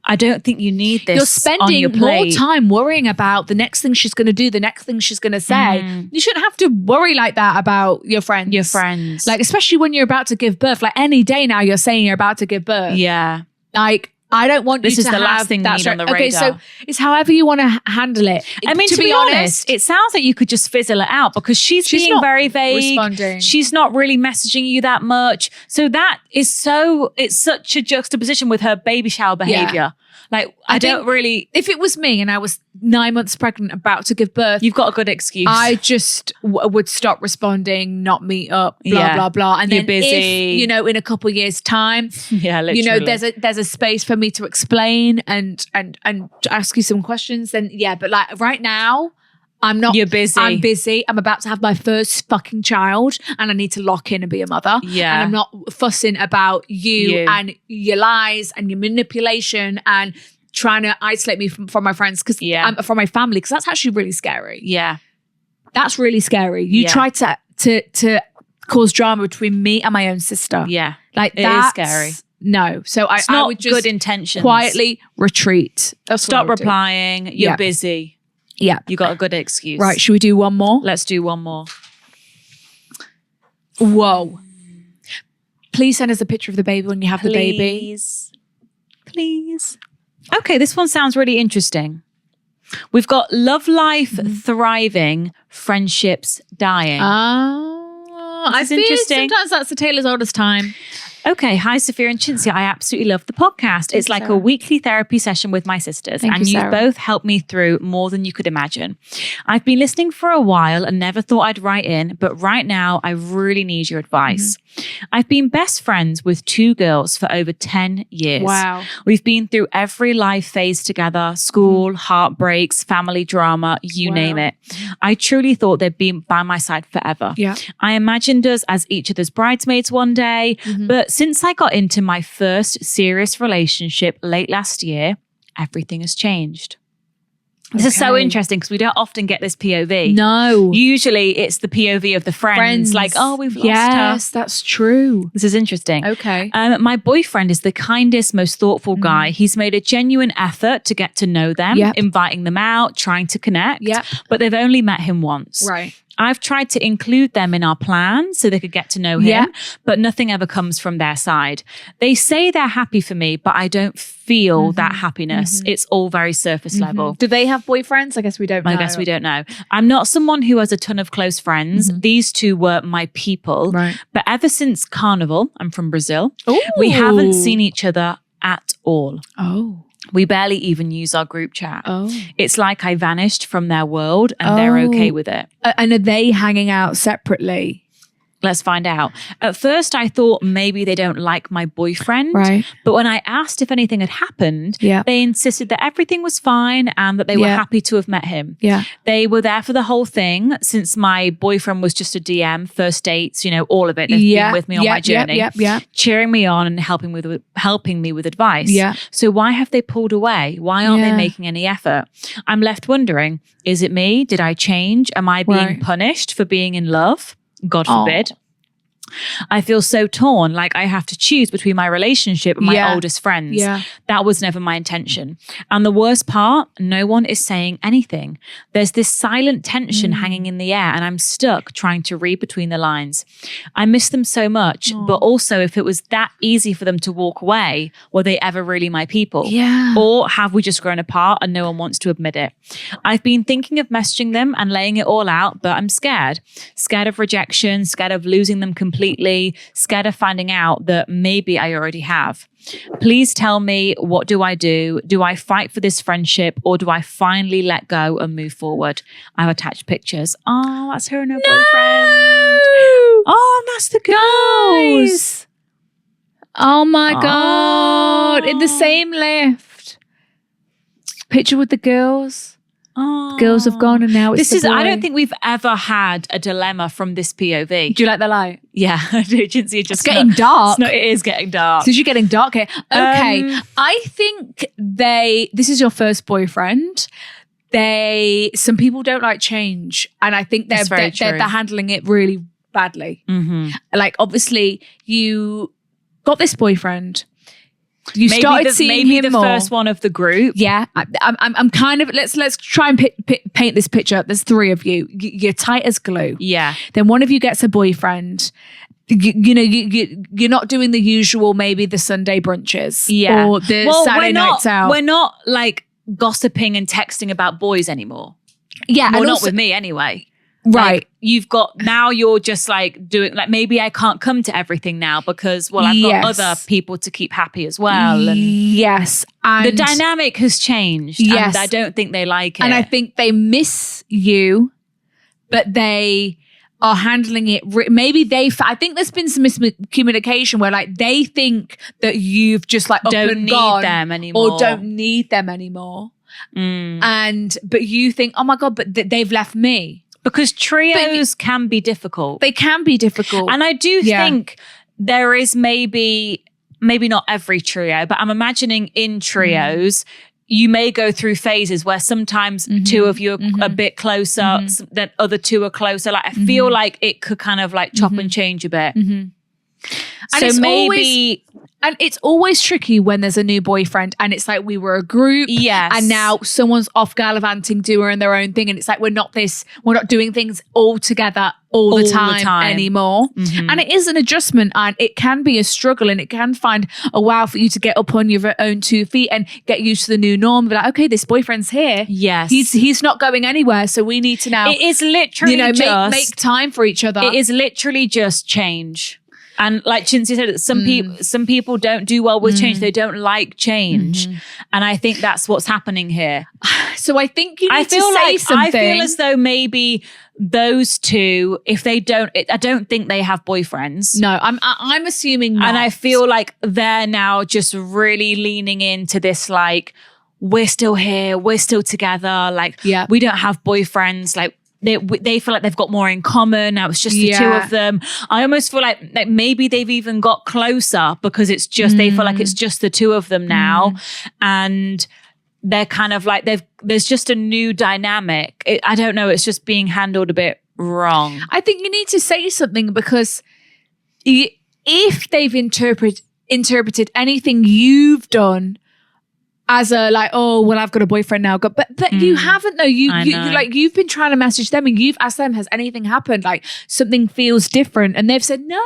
I don't think you need this. You're spending more time worrying about the next thing she's going to do, the next thing she's going to say. You shouldn't have to worry like that about your friends. Like, especially when you're about to give birth. Like, any day now you're saying you're about to give birth. Yeah. Like, I don't want this you to is the have last thing you need on the radar. Okay, so it's however you want to handle it. I mean, to be honest, it sounds like you could just fizzle it out because she's being very vague. Responding. She's not really messaging you that much. So that is it's such a juxtaposition with her baby shower behavior. Yeah. Like, I don't really... If it was me and I was 9 months pregnant about to give birth... You've got a good excuse. I just would stop responding, not meet up, blah, blah, blah. And you're then busy. if, in a couple of years' time... Yeah, literally. There's a space for me to explain and to ask you some questions, then but like right now... You're busy. I'm busy. I'm about to have my first fucking child and I need to lock in and be a mother. Yeah. And I'm not fussing about you and your lies and your manipulation and trying to isolate me from my friends from my family, because that's actually really scary. Yeah. That's really scary. You try to cause drama between me and my own sister. Yeah. Like it is scary. No. So it's I not would just good intentions. Quietly retreat. Stop replying. You're busy. Yeah. You got a good excuse. Right. Should we do one more? Let's do one more. Whoa. Please send us a picture of the baby when you have the baby. Please. Okay, this one sounds really interesting. We've got love life thriving, friendships dying. I feel interesting. Sometimes that's the tale as old as time. Okay, hi Sophia and Cinzia. I absolutely love the podcast. It's like a weekly therapy session with my sisters, and you've both helped me through more than you could imagine. I've been listening for a while and never thought I'd write in, but right now I really need your advice. I've been best friends with 2 girls for over 10 years. Wow. We've been through every life phase together: school, heartbreaks, family drama, you name it. I truly thought they'd be by my side forever. Yeah. I imagined us as each other's bridesmaids one day, but since I got into my first serious relationship late last year, everything has changed. This is so interesting because we don't often get this POV. No. Usually it's the POV of the friends. Like, oh, we've lost her. Yes, that's true. This is interesting. Okay. My boyfriend is the kindest, most thoughtful guy. He's made a genuine effort to get to know them, inviting them out, trying to connect. But they've only met him once. Right. I've tried to include them in our plan so they could get to know him, but nothing ever comes from their side. They say they're happy for me, but I don't feel that happiness. It's all very surface level. Do they have boyfriends? I guess we don't know. I guess we don't know. I'm not someone who has a ton of close friends. These 2 were my people. Right. But ever since Carnival, I'm from Brazil, we haven't seen each other at all. Oh. We barely even use our group chat. Oh. It's like I vanished from their world and they're okay with it. And are they hanging out separately? Let's find out. At first, I thought maybe they don't like my boyfriend. Right. But when I asked if anything had happened, they insisted that everything was fine and that they were happy to have met him. Yeah. They were there for the whole thing since my boyfriend was just a DM, first dates, all of it. They've been with me on my journey, cheering me on and helping me with advice. Yeah. So why have they pulled away? Why aren't they making any effort? I'm left wondering, is it me? Did I change? Am I being punished for being in love? God forbid. I feel so torn, like I have to choose between my relationship and my oldest friends. Yeah. That was never my intention. And the worst part, no one is saying anything. There's this silent tension hanging in the air and I'm stuck trying to read between the lines. I miss them so much, but also if it was that easy for them to walk away, were they ever really my people? Yeah. Or have we just grown apart and no one wants to admit it? I've been thinking of messaging them and laying it all out, but I'm scared. Scared of rejection, scared of losing them completely. completely scared of finding out that maybe I already have. Please tell me, what do I do? Do I fight for this friendship or do I finally let go and move forward? I've attached pictures. Oh, that's her and her boyfriend. Oh, that's the girls. Oh my God. In the same lift. Picture with the girls. Oh. The girls have gone and now it's the boy. I don't think we've ever had a dilemma from this POV. Do you like the light? Yeah, I do. It's getting dark. It is getting dark. So you're getting dark here. Okay. I think this is your first boyfriend. Some people don't like change. And I think they're handling it really badly. Mm-hmm. Like, obviously, you got this boyfriend. You started seeing him the more. First one of the group. Yeah, I'm kind of. Let's try and paint this picture. There's three of you. You're tight as glue. Yeah. Then one of you gets a boyfriend. You're not doing the usual, maybe the Sunday brunches. Yeah. Or the Saturday nights out. We're not like gossiping and texting about boys anymore. Yeah, well, not with me anyway. Right. Like, you're just like doing, like, maybe I can't come to everything now because, well, I've got other people to keep happy as well. And yes. And the dynamic has changed. Yes. And I don't think they like it. And I think they miss you, but they are handling it. I think there's been some miscommunication where like they think that you've just like don't need them anymore. Or don't need them anymore. But you think, oh my God, but they've left me. Because trios can be difficult. They can be difficult. And I do think there is maybe not every trio, but I'm imagining in trios, you may go through phases where sometimes two of you are a bit closer, then other two are closer. Like I feel like it could kind of like chop and change a bit. So maybe... And it's always tricky when there's a new boyfriend and it's like we were a group. Yes. And now someone's off gallivanting, doing their own thing. And it's like we're not doing things all together all the time anymore. And it is an adjustment and it can be a struggle and it can find a while for you to get up on your own 2 feet and get used to the new norm. Be like, okay, this boyfriend's here. Yes. He's not going anywhere. So we need to now. It is literally make time for each other. It is literally just change. And like Chinzi said, some people don't do well with change. They don't like change. And I think that's what's happening here. So I think you need to say something. I feel as though maybe those two, if they don't, I don't think they have boyfriends. No, I'm assuming not. And I feel like they're now just really leaning into this like, we're still here, we're still together. Like we don't have boyfriends. Like, they feel like they've got more in common. Now it's just the two of them. I almost feel like maybe they've even got closer because it's just they feel like it's just the two of them now, and they're kind of like there's just a new dynamic. I don't know. It's just being handled a bit wrong. I think you need to say something because if they've interpreted anything you've done as a like, oh well, I've got a boyfriend now, but you haven't though. You've been trying to message them and you've asked them, has anything happened? Like something feels different, and they've said no,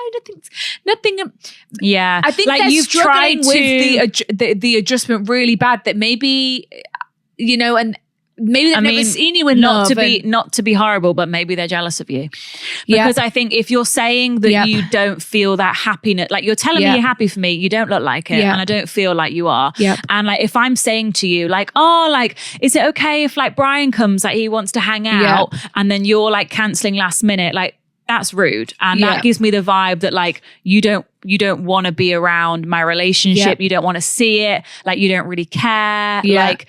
nothing. Yeah, I think like they're you've struggling tried with the adjustment really bad. That maybe and. Maybe they've never seen you in love. Not to be horrible, but maybe they're jealous of you. Because I think if you're saying that you don't feel that happiness, like you're telling me you're happy for me, you don't look like it. And I don't feel like you are. And like if I'm saying to you like, oh, like, is it okay if like Brian comes, like he wants to hang out and then you're like cancelling last minute, like that's rude. And that gives me the vibe that like you don't want to be around my relationship. You don't want to see it. Like you don't really care. Like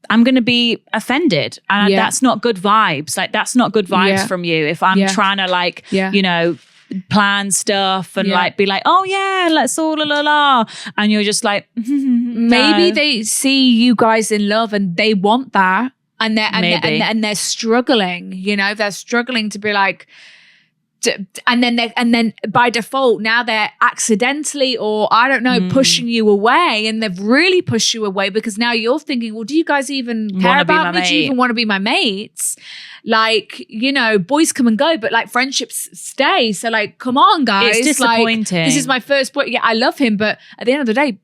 I'm going to be offended. And that's not good vibes. Like that's not good vibes from you. If I'm trying to like, plan stuff and like be like, oh yeah, let's all la la la. And you're just like, maybe they see you guys in love and they want that. And they're struggling, they're struggling to be like, and then by default now they're accidentally or I don't know pushing you away, and they've really pushed you away because now you're thinking, well, do you guys even care about me? Do you even want to be my mates? Like, boys come and go, but like friendships stay. So like, come on, guys. It's disappointing. Like, this is my first boy. Yeah, I love him, but at the end of the day,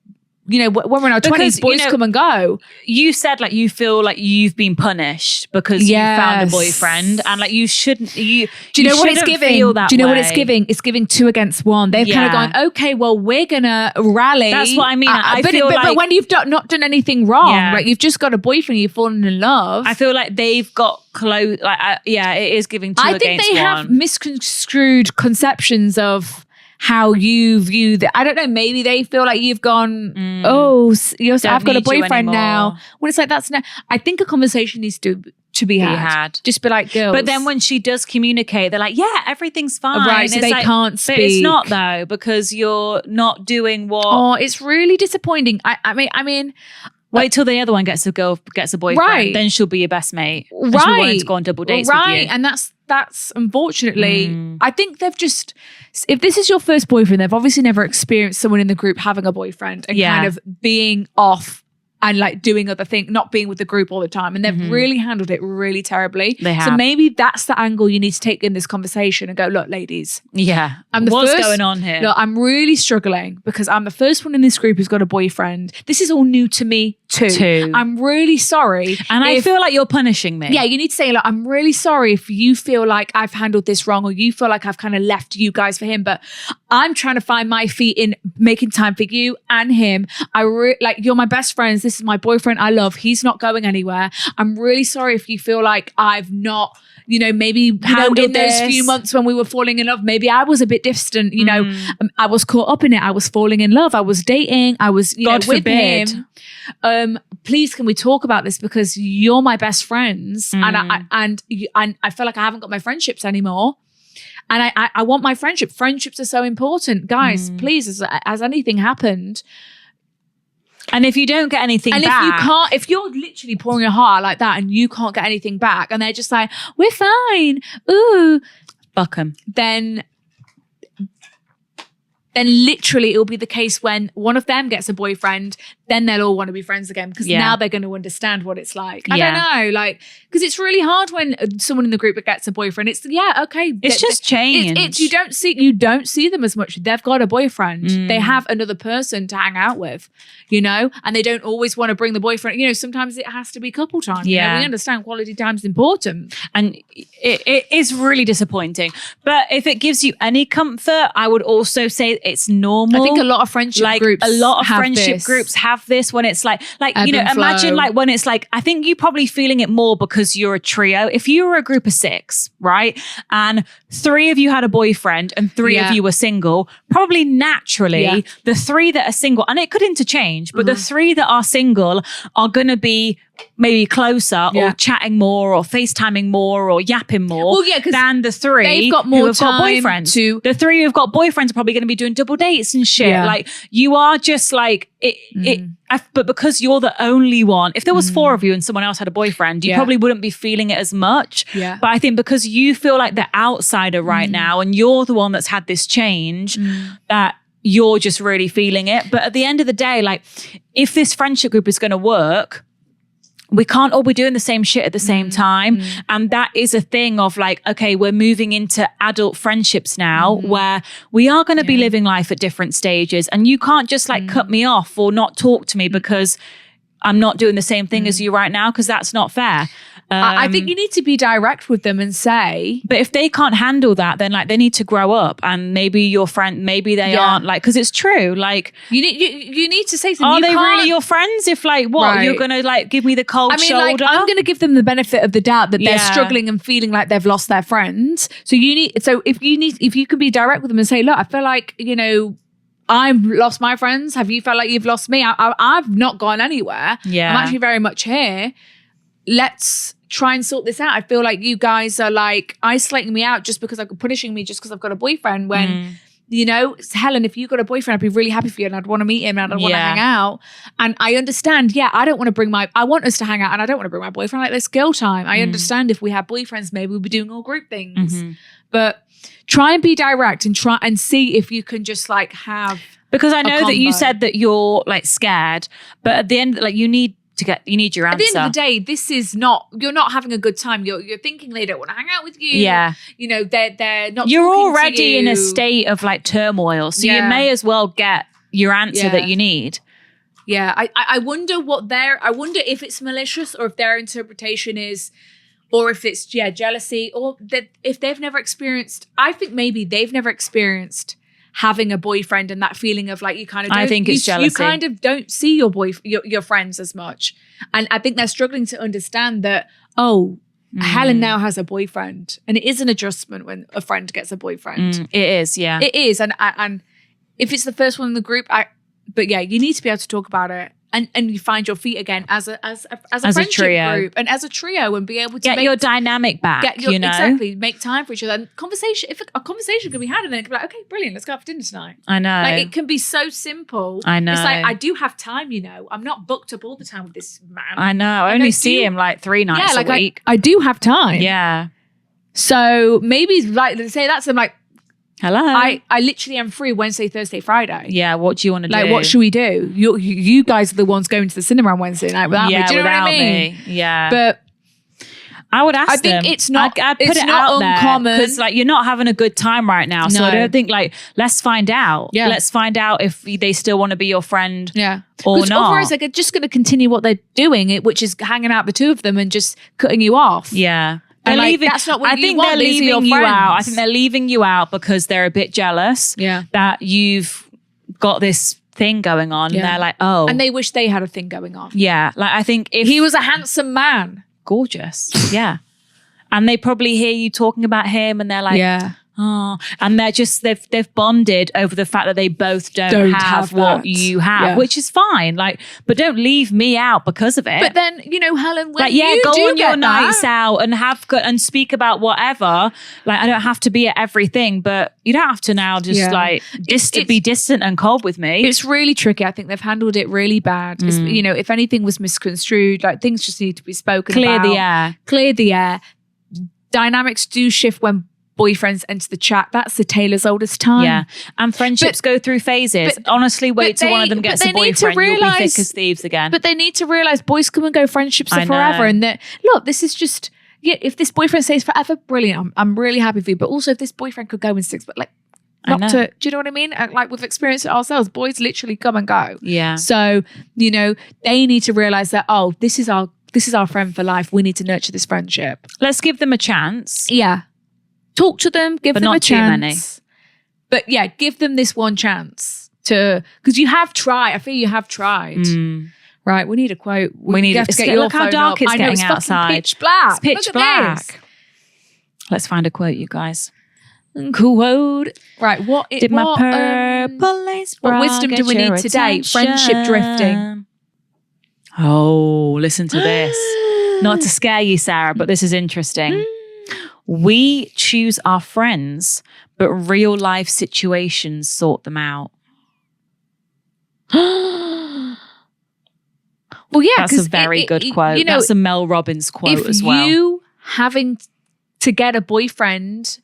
when we're in our 20s, boys come and go. You said like you feel like you've been punished because you found a boyfriend, and like you shouldn't. Do you know what it's giving? Do you know what it's giving? It's giving 2 against 1. They've kind of gone, okay, well, we're gonna rally. That's what I mean. But when you've not done anything wrong, like you've just got a boyfriend, you've fallen in love. I feel like they've got close. Like it is giving 2 against 1. I think they have misconstrued conceptions of how you view that. I don't know, maybe they feel like you've gone, I've got a boyfriend now. When it's like, I think a conversation needs to be had. Just be like, girls. But then when she does communicate, they're like, yeah, everything's fine. Right, so they can't speak. But it's not though, because you're not doing what. Oh, it's really disappointing. I mean, wait till the other one gets a boyfriend. Right. Then she'll be your best mate. Right. She'll want to go on double dates with you. Right. And that's unfortunately, I think they've just, if this is your first boyfriend, they've obviously never experienced someone in the group having a boyfriend and kind of being off and like doing other things, not being with the group all the time. And they've really handled it really terribly. They have. So maybe that's the angle you need to take in this conversation and go, look, ladies. Yeah. What's going on here? Look, I'm really struggling because I'm the first one in this group who's got a boyfriend. This is all new to me too. I'm really sorry. And I feel like you're punishing me. Yeah, you need to say, look, I'm really sorry if you feel like I've handled this wrong or you feel like I've kind of left you guys for him, but I'm trying to find my feet in making time for you and him. You're my best friends. This is my boyfriend I love. He's not going anywhere. I'm really sorry if you feel like I've not, maybe handled in those few months when we were falling in love, maybe I was a bit distant, I was caught up in it. I was falling in love. I was dating. I was, God with forbid. him. Please, can we talk about this? Because you're my best friends. And I feel like I haven't got my friendships anymore. And I want my friendship. Friendships are so important. Guys, please, has anything happened? And if you don't get anything back. If you're literally pouring your heart out like that and you can't get anything back and they're just like, we're fine. Ooh. Fuck them. Then literally it will be the case when one of them gets a boyfriend, then they'll all want to be friends again because now they're going to understand what it's like. I don't know, because it's really hard when someone in the group gets a boyfriend. It's okay. It's just changed. You don't see them as much. They've got a boyfriend. They have another person to hang out with, and they don't always want to bring the boyfriend. Sometimes it has to be couple time. Yeah, we understand quality time is important, and it is really disappointing. But if it gives you any comfort, I would also say it's normal. I think a lot of friendship groups have this when it's like imagine like when it's like, I think you're probably feeling it more because you're a trio. If you were a group of 6, right, and 3 of you had a boyfriend and 3 of you were single, probably naturally the 3 that are single, and it could interchange, but the 3 that are single are going to be maybe closer or chatting more or FaceTiming more or yapping more than the 3 they've got more time boyfriends. The 3 who've got boyfriends are probably going to be doing double dates and shit. Like you are just like but because you're the only one, if there was 4 of you and someone else had a boyfriend, you probably wouldn't be feeling it as much. But I think because you feel like the outsider right now and you're the one that's had this change, that you're just really feeling it. But at the end of the day, like if this friendship group is going to work, we can't all be doing the same shit at the same time. And that is a thing of like, okay, we're moving into adult friendships now where we are going to be living life at different stages. And you can't just like cut me off or not talk to me because I'm not doing the same thing as you right now, because that's not fair. I think you need to be direct with them and say. But if they can't handle that, then like they need to grow up, and maybe your friend, maybe they aren't, like, because it's true. Like you need to say something. Are they really your friends? If like what you're gonna like give me the cold shoulder? Like, I'm gonna give them the benefit of the doubt that they're struggling and feeling like they've lost their friends. So if you can be direct with them and say, look, I feel like I've lost my friends. Have you felt like you've lost me? I've not gone anywhere. Yeah. I'm actually very much here. Let's try and sort this out. I feel like you guys are like isolating me out just because punishing me just because I've got a boyfriend when, Helen, if you got a boyfriend, I'd be really happy for you and I'd want to meet him and I'd want to hang out. And I understand, I don't want to I want us to hang out and I don't want to bring my boyfriend. Like, let's girl time. I understand if we had boyfriends, maybe we'd be doing all group things. But try and be direct and try and see if you can just like have. Because I know that you said that you're like scared, but at the end, like you need your answer. At the end of the day, this is you're not having a good time. You're thinking they don't want to hang out with you. Yeah. They're not. You're already in a state of like turmoil. So you may as well get your answer that you need. Yeah. I wonder I wonder if it's malicious or if their interpretation is, or if it's, jealousy, or that if they've never experienced, I think maybe they've never experienced having a boyfriend and that feeling of like, you kind of don't, I think it's jealousy. You kind of don't see your friends as much. And I think they're struggling to understand that, Helen now has a boyfriend, and it is an adjustment when a friend gets a boyfriend. It is, yeah. It is. And if it's the first one in the group, you need to be able to talk about it. And you find your feet again as a friendship trio group and as a trio, and be able to get your dynamic back. Exactly, make time for each other. And conversation. If a conversation can be had, and then it can be like, okay, brilliant, let's go out for dinner tonight. I know. Like, it can be so simple. I know. It's like, I do have time. I'm not booked up all the time with this man. I know. I only see him like 3 nights a week. I do have time. Yeah. So maybe like, let's say that's, I'm like, hello. I literally am free Wednesday, Thursday, Friday. Yeah, what do you want to do? Like, what should we do? You guys are the ones going to the cinema on Wednesday night without me. Do you know what I mean? Yeah. But I would ask them. I think it's not. I'd put it's it not out uncommon because like you're not having a good time right now. So I don't think like let's find out. Yeah. Let's find out if they still want to be your friend. Yeah. Or not. Otherwise, they're just going to continue what they're doing, which is hanging out the two of them and just cutting you off. Yeah. And like, that's not what I you think want. they're leaving you out. I think they're leaving you out because they're a bit jealous. Yeah. That you've got this thing going on. Yeah. And they're like, oh. And they wish they had a thing going on. Yeah. Like I think if he was a handsome man. Gorgeous. Yeah. And they probably hear you talking about him and they're like, oh, and they're just, they've bonded over the fact that they both don't have what you have, which is fine. Like, but don't leave me out because of it. But then, Helen, when like, you go do on your get nights out and and speak about whatever. Like, I don't have to be at everything, but you don't have to now just be distant and cold with me. It's really tricky. I think they've handled it really bad. If anything was misconstrued, like things just need to be spoken about. Clear the air. Dynamics do shift when boyfriends enter the chat. That's the tailor's oldest time. Yeah. And friendships go through phases. Honestly, wait till one of them gets a boyfriend, you'll be thick as thieves again. But they need to realise boys come and go, friendships are forever. And that, look, this is just, if this boyfriend stays forever, brilliant. I'm really happy for you. But also if this boyfriend could go in 6, but like, not to, do you know what I mean? Like we've experienced it ourselves. Boys literally come and go. Yeah. So, they need to realise that, this is our friend for life. We need to nurture this friendship. Let's give them a chance. Yeah. Talk to them, give them a chance. But not too many. But yeah, give them this one chance because you have tried. I feel you have tried. Right, we need a quote. We have to get your look how dark it's getting outside. Pitch black. It's pitch black. Let's find a quote, you guys. Quote. Right, what wisdom do we need today? Friendship drifting. Oh, listen to this. Not to scare you, Sarah, but this is interesting. We choose our friends, but real life situations sort them out. Well, yeah, that's a very good quote. That's a Mel Robbins quote as well. If you having to get a boyfriend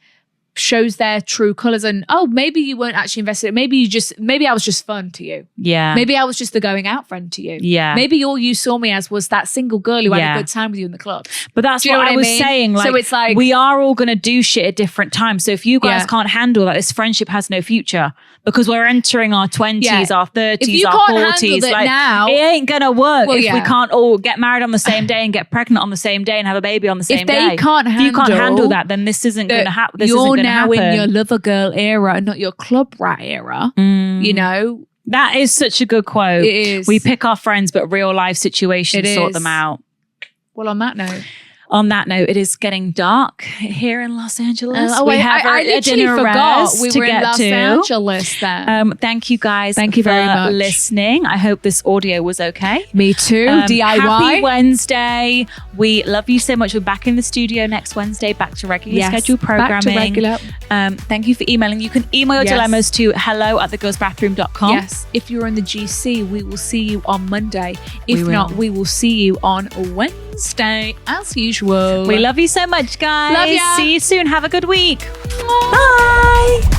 shows their true colors and maybe you weren't actually invested. Maybe I was just fun to you. Yeah. Maybe I was just the going out friend to you. Yeah. Maybe all you saw me as was that single girl who had a good time with you in the club. But that's what I was saying. Like, so it's like we are all going to do shit at different times. So if you guys can't handle that, this friendship has no future because we're entering our 20s, our 30s, our 40s. Like now, it ain't going to work if we can't all get married on the same day and get pregnant on the same day and have a baby on the same day. If you can't handle that, then this isn't going to happen. You're now in your lover girl era and not your club rat era. That is such a good quote. It is. We pick our friends, but real life situations sort them out. Well, on that note, it is getting dark here in Los Angeles. We have a dinner rest we were in Los Angeles then. Thank you guys. Thank you very much for listening. I hope this audio was okay. Me too. DIY. Happy Wednesday. We love you so much. We're back in the studio next Wednesday, back to regular scheduled programming. Back to regular. Thank you for emailing. You can email your dilemmas to hello@thegirlsbathroom.com. Yes. If you're in the GC, we will see you on Monday. If not, we will see you on Wednesday as usual. We love you so much, guys. Love ya. See you soon. Have a good week. Bye.